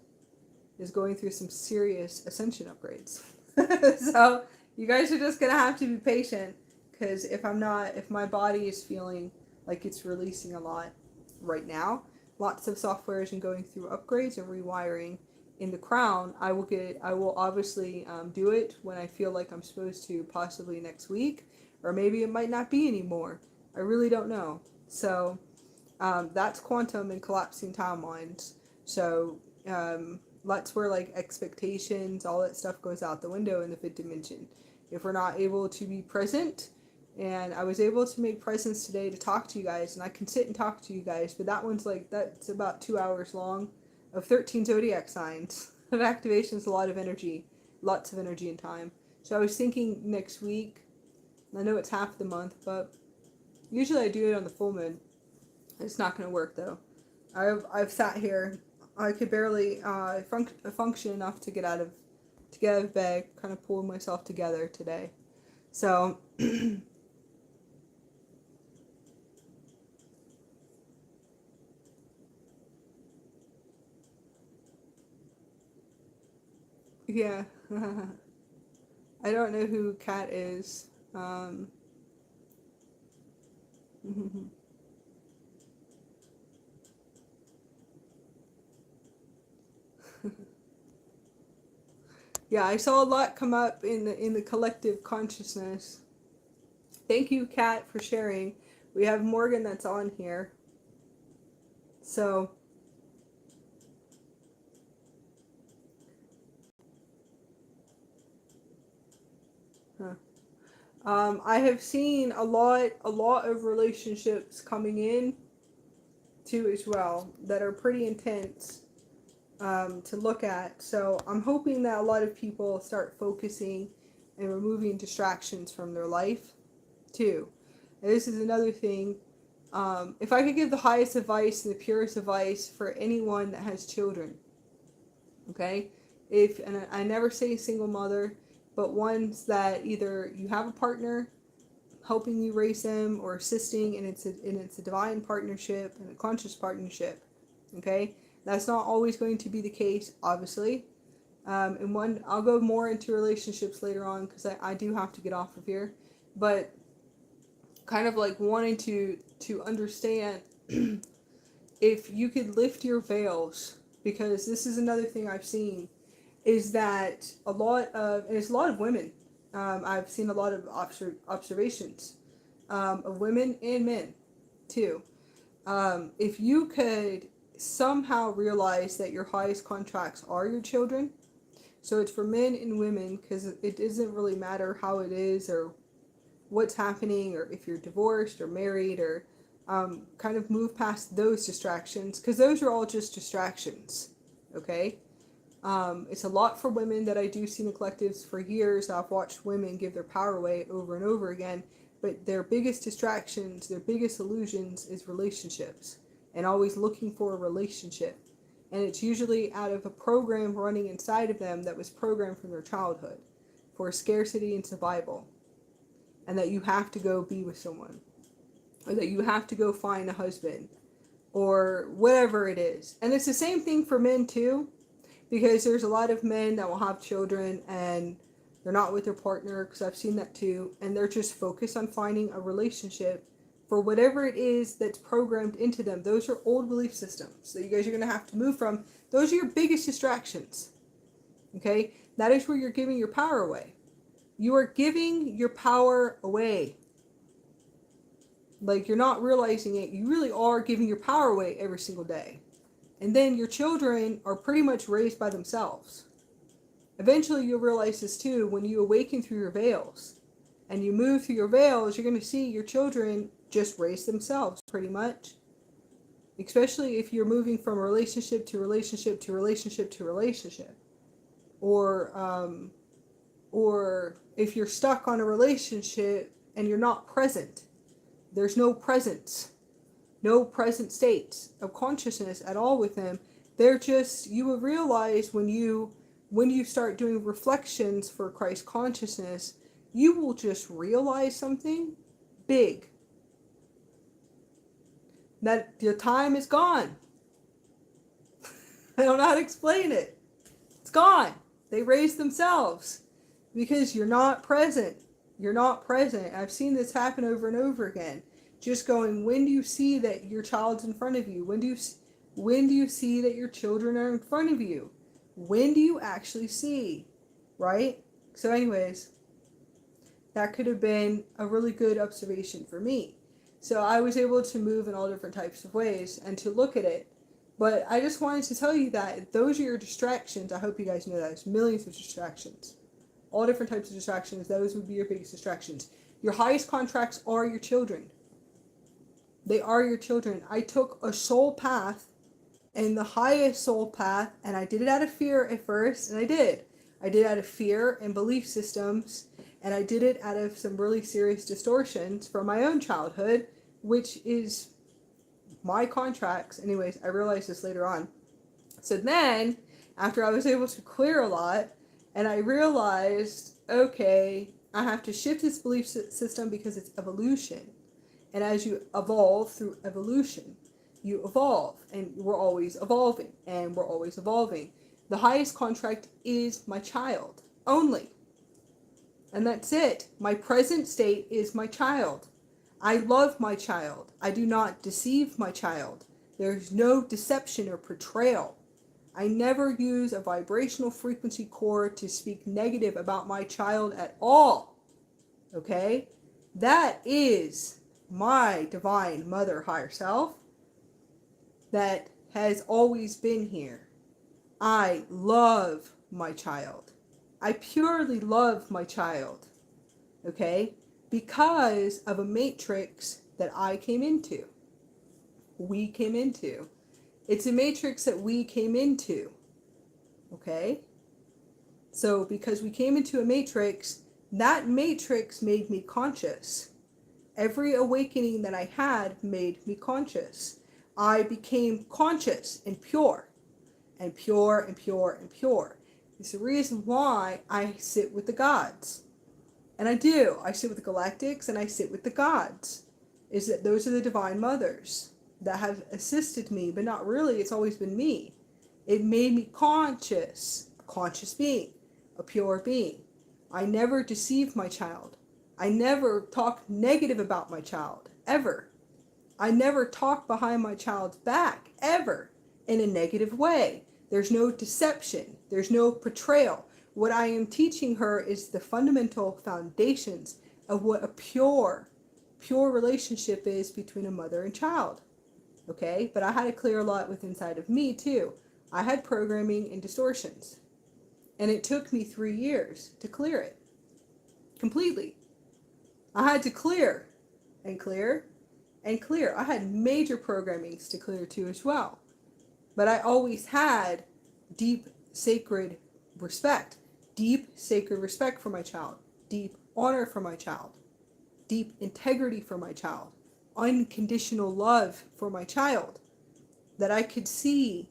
is going through some serious ascension upgrades. So you guys are just going to have to be patient, because if my body is feeling like it's releasing a lot right now, lots of softwares and going through upgrades and rewiring in the crown, I will obviously do it when I feel like I'm supposed to, possibly next week, or maybe it might not be anymore. I really don't know. So that's quantum and collapsing timelines. So that's where like expectations, all that stuff goes out the window in the fifth dimension. If we're not able to be present, and I was able to make presence today to talk to you guys, and I can sit and talk to you guys, but that's about 2 hours long of 13 zodiac signs of activations, a lot of energy, lots of energy and time. So I was thinking next week, I know it's half the month, but usually I do it on the full moon. It's not going to work though. I've sat here, I could barely function enough to get out of bed, kind of pull myself together today. So yeah. I don't know who Kat is. Yeah, I saw a lot come up in the collective consciousness. Thank you, Kat, for sharing. We have Morgan that's on here. So I have seen a lot of relationships coming in too as well that are pretty intense. to look at. So I'm hoping that a lot of people start focusing and removing distractions from their life too. And this is another thing. If I could give the highest advice and the purest advice for anyone that has children, okay? And I never say single mother, but ones that either you have a partner helping you raise them or assisting, and it's a divine partnership and a conscious partnership, okay? That's not always going to be the case, obviously. And I'll go more into relationships later on because I do have to get off of here, but kind of like wanting to understand if you could lift your veils, because this is another thing I've seen, is that and it's a lot of women. I've seen a lot of observations of women and men too. If you could somehow realize that your highest contracts are your children, so it's for men and women, because it doesn't really matter how it is or what's happening, or if you're divorced or married, or kind of move past those distractions, because those are all just distractions, okay? It's a lot for women that I do see in the collectives. For years I've watched women give their power away over and over again, but their biggest distractions, their biggest illusions is relationships, and always looking for a relationship. And it's usually out of a program running inside of them that was programmed from their childhood for scarcity and survival, and that you have to go be with someone, or that you have to go find a husband, or whatever it is. And it's the same thing for men too, because there's a lot of men that will have children and they're not with their partner, because I've seen that too, and they're just focused on finding a relationship for whatever it is that's programmed into them. Those are old belief systems that you guys are going to have to move from. Those are your biggest distractions, okay? That is where you're giving your power away. You are giving your power away. Like, you're not realizing it. You really are giving your power away every single day. And then your children are pretty much raised by themselves. Eventually you'll realize this too when you awaken through your veils. And you move through your veils, you're going to see your children just raise themselves pretty much. Especially if you're moving from relationship to relationship to relationship to relationship. Or if you're stuck on a relationship and you're not present. There's no presence. No present states of consciousness at all with them. They're just, you will realize when you start doing reflections for Christ consciousness, you will just realize something big. That your time is gone. I don't know how to explain it. It's gone. They raised themselves because you're not present. You're not present. I've seen this happen over and over again. Just going, when do you see that your child's in front of you? When do you see that your children are in front of you? When do you actually see? Right? So anyways, that could have been a really good observation for me. So I was able to move in all different types of ways and to look at it. But I just wanted to tell you that those are your distractions. I hope you guys know that. There's millions of distractions. All different types of distractions. Those would be your biggest distractions. Your highest contracts are your children. They are your children. I took a soul path, and the highest soul path, and I did it out of fear at first, and I did. I did it out of fear and belief systems, and I did it out of some really serious distortions from my own childhood, which is my contracts. Anyways, I realized this later on. So then, after I was able to clear a lot, and I realized, okay, I have to shift this belief system because it's evolution. And as you evolve through evolution, you evolve, and we're always evolving, and we're always evolving. The highest contract is my child, only. And that's it. My present state is my child. I love my child. I do not deceive my child. There's no deception or portrayal. I never use a vibrational frequency core to speak negative about my child at all. Okay? That is my divine mother higher self that has always been here. I love my child. I purely love my child. Okay? Because of a matrix that I came into. We came into. It's a matrix that we came into. Okay? So because we came into a matrix, that matrix made me conscious. Every awakening that I had made me conscious. I became conscious and pure and pure and pure and pure. It's the reason why I sit with the gods. And I do. I sit with the galactics and I sit with the gods. Is that those are the divine mothers that have assisted me, but not really. It's always been me. It made me conscious, a conscious being, a pure being. I never deceived my child. I never talked negative about my child, ever. I never talk behind my child's back, ever, in a negative way. There's no deception. There's no portrayal. What I am teaching her is the fundamental foundations of what a pure relationship is between a mother and child. Okay? But I had to clear a lot with inside of me, too. I had programming and distortions. And it took me 3 years to clear it. Completely. I had to clear and clear and clear. I had major programmings to clear too as well. But I always had deep sacred respect. Deep sacred respect for my child. Deep honor for my child. Deep integrity for my child. Unconditional love for my child. That I could see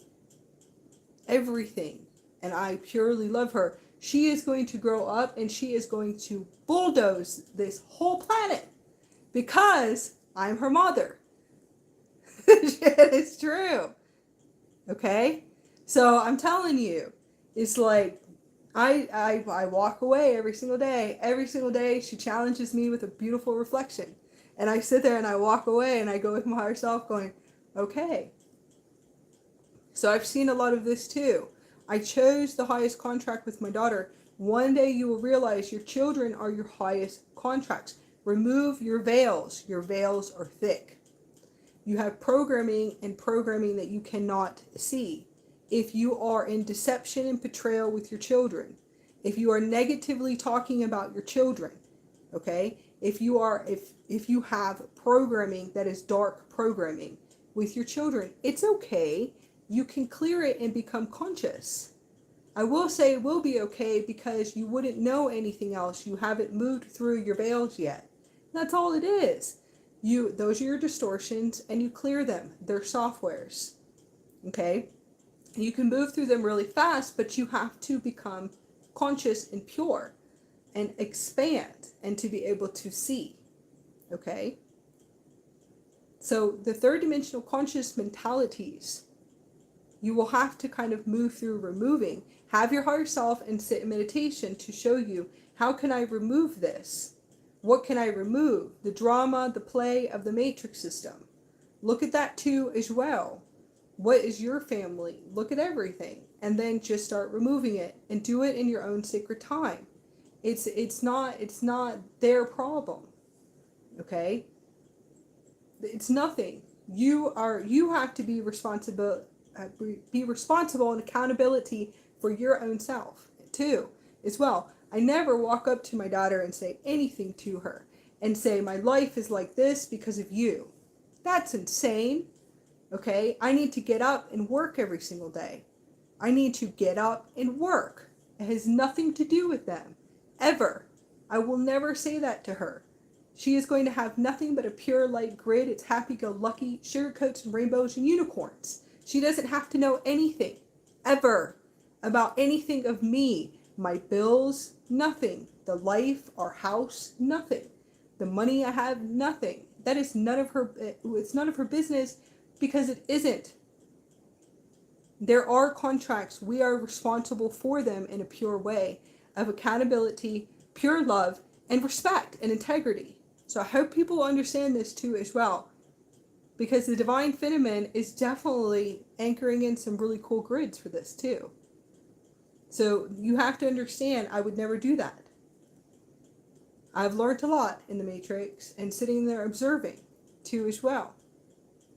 everything. And I purely love her. She is going to grow up and she is going to bulldoze this whole planet because I'm her mother. It's true. Okay? So I'm telling you, it's like I walk away every single day. Every single day she challenges me with a beautiful reflection. And I sit there and I walk away and I go with my higher self going, okay. So I've seen a lot of this too. I chose the highest contract with my daughter. One day you will realize your children are your highest contracts. Remove your veils. Your veils are thick. You have programming and programming that you cannot see. If you are in deception and betrayal with your children, if you are negatively talking about your children, okay? If you have programming that is dark programming with your children, it's okay. You can clear it and become conscious. I will say it will be okay because you wouldn't know anything else. You haven't moved through your veils yet. That's all it is. Those are your distortions and you clear them. They're softwares. Okay? You can move through them really fast, but you have to become conscious and pure and expand and to be able to see. Okay? So the third dimensional conscious mentalities, you will have to kind of move through removing. Have your higher self and sit in meditation to show you, how can I remove this? What can I remove? The drama, the play of the matrix system. Look at that too as well. What is your family? Look at everything. And then just start removing it and do it in your own sacred time. It's not their problem. Okay? It's nothing. You have to be responsible and accountability for your own self too as well. I never walk up to my daughter and say anything to her and say my life is like this because of you. That's insane. Okay? I need to get up and work every single day. I need to get up and work. It has nothing to do with them. Ever. I will never say that to her. She is going to have nothing but a pure light grid. It's happy-go-lucky, sugarcoats and rainbows and unicorns. She doesn't have to know anything, ever, about anything of me. My bills, nothing. The life, our house, nothing. The money I have, nothing. That is none of her, it's none of her business because it isn't. There are contracts. We are responsible for them in a pure way of accountability, pure love, and respect and integrity. So I hope people understand this too as well. Because the Divine Feminine is definitely anchoring in some really cool grids for this too. So you have to understand, I would never do that. I've learned a lot in the Matrix and sitting there observing too as well.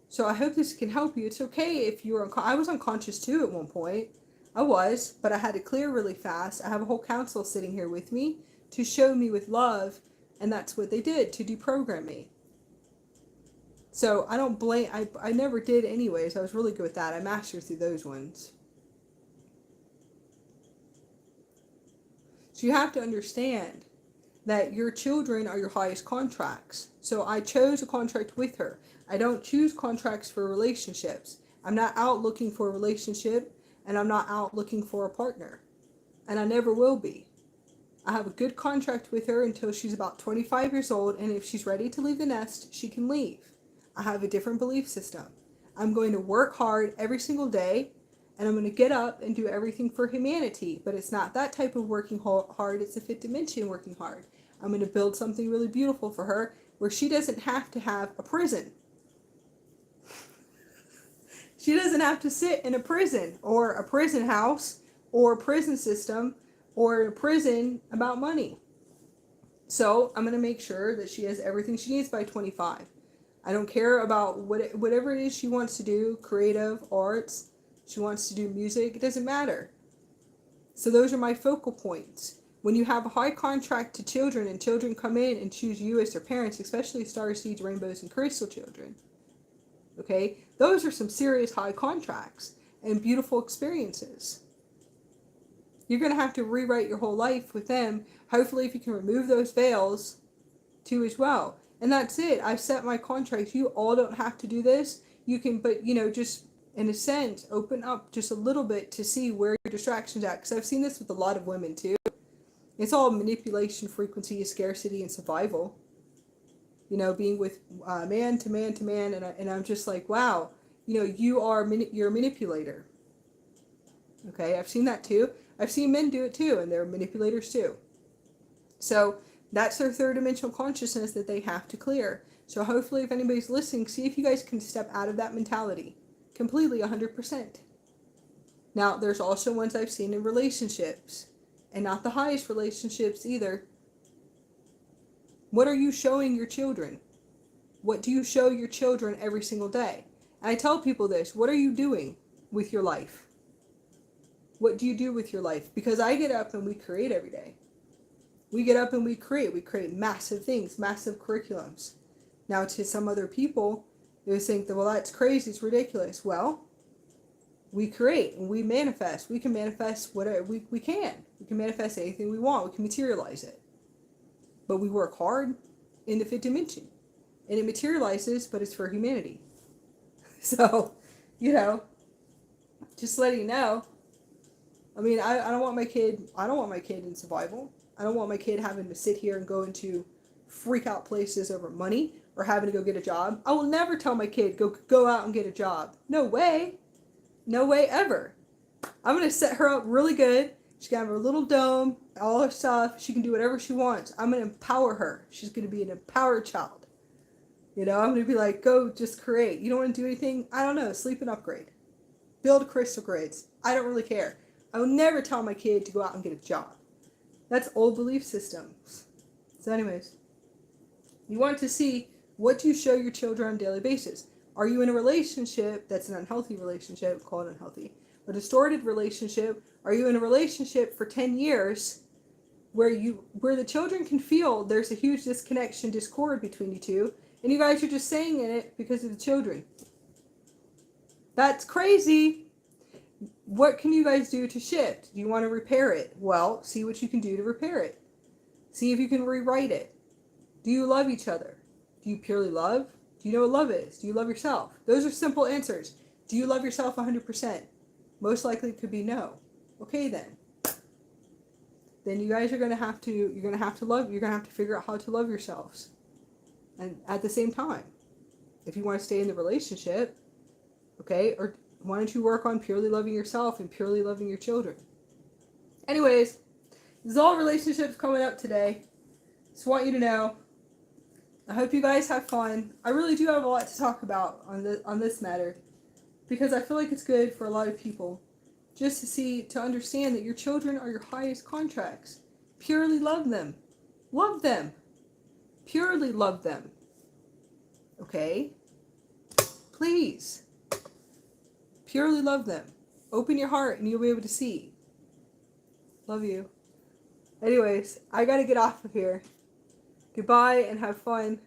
So I hope this can help you. It's okay if you're I was unconscious too at one point. I was, but I had to clear really fast. I have a whole council sitting here with me to show me with love, and that's what they did to deprogram me. So I don't blame, I never did anyways. I was really good with that. I mastered through those ones. So you have to understand that your children are your highest contracts. So I chose a contract with her. I don't choose contracts for relationships. I'm not out looking for a relationship, and I'm not out looking for a partner. And I never will be. I have a good contract with her until she's about 25 years old, and if she's ready to leave the nest, she can leave. I have a different belief system. I'm going to work hard every single day, and I'm going to get up and do everything for humanity. But it's not that type of working hard, it's a fifth dimension working hard. I'm going to build something really beautiful for her where she doesn't have to have a prison. She doesn't have to sit in a prison or a prison house or a prison system or a prison about money. So I'm going to make sure that she has everything she needs by 25. I don't care about whatever it is she wants to do, creative, arts, she wants to do music, it doesn't matter. So those are my focal points. When you have a high contract to children and children come in and choose you as their parents, especially starseeds, rainbows, and crystal children, okay, those are some serious high contracts and beautiful experiences. You're going to have to rewrite your whole life with them. Hopefully, if you can remove those veils too as well. And that's it. I've set my contracts. You all don't have to do this. You can, but just in a sense, open up just a little bit to see where your distractions are at. Because I've seen this with a lot of women too. It's all manipulation, frequency, scarcity, and survival. Being with man to man to man, and I'm just like, wow, you're a manipulator. Okay, I've seen that too. I've seen men do it too, and they're manipulators too. So that's their third dimensional consciousness that they have to clear. So hopefully, if anybody's listening, see if you guys can step out of that mentality completely, 100%. Now, there's also ones I've seen in relationships, and not the highest relationships either. What are you showing your children? What do you show your children every single day? And I tell people this, what are you doing with your life? What do you do with your life? Because I get up and we create every day. We get up and we create massive things, massive curriculums. Now to some other people, they think that, well, that's crazy, it's ridiculous. Well, we create and we manifest. We can manifest whatever we can. We can manifest anything we want. We can materialize it. But we work hard in the fifth dimension. And it materializes, but it's for humanity. So, just letting you know. I mean, I don't want my kid in survival. I don't want my kid having to sit here and go into freak out places over money or having to go get a job. I will never tell my kid, go out and get a job. No way. No way ever. I'm going to set her up really good. She's going to have her little dome, all her stuff. She can do whatever she wants. I'm going to empower her. She's going to be an empowered child. I'm going to be like, go just create. You don't want to do anything? I don't know. Sleep and upgrade. Build crystal grids. I don't really care. I will never tell my kid to go out and get a job. That's old belief systems. So anyways, you want to see what you show your children on a daily basis. Are you in a relationship that's an unhealthy relationship, call it unhealthy, a distorted relationship? Are you in a relationship for 10 years where the children can feel there's a huge discord between you two, and you guys are just saying it because of the children? That's crazy. What can you guys do to shift? Do you want to repair it? Well, see what you can do to repair it. See if you can rewrite it. Do you love each other? Do you purely love? Do you know what love is? Do you love yourself? Those are simple answers. Do you love yourself 100%? Most likely it could be no. Okay then. Then you guys are going to have to figure out how to love yourselves. And at the same time, if you want to stay in the relationship, okay, or why don't you work on purely loving yourself and purely loving your children? Anyways, this is all relationships coming up today. Just want you to know. I hope you guys have fun. I really do have a lot to talk about on this matter, because I feel like it's good for a lot of people just to understand that your children are your highest contracts. Purely love them. Love them. Purely love them. Okay? Please. Purely love them. Open your heart and you'll be able to see. Love you. Anyways, I gotta get off of here. Goodbye and have fun.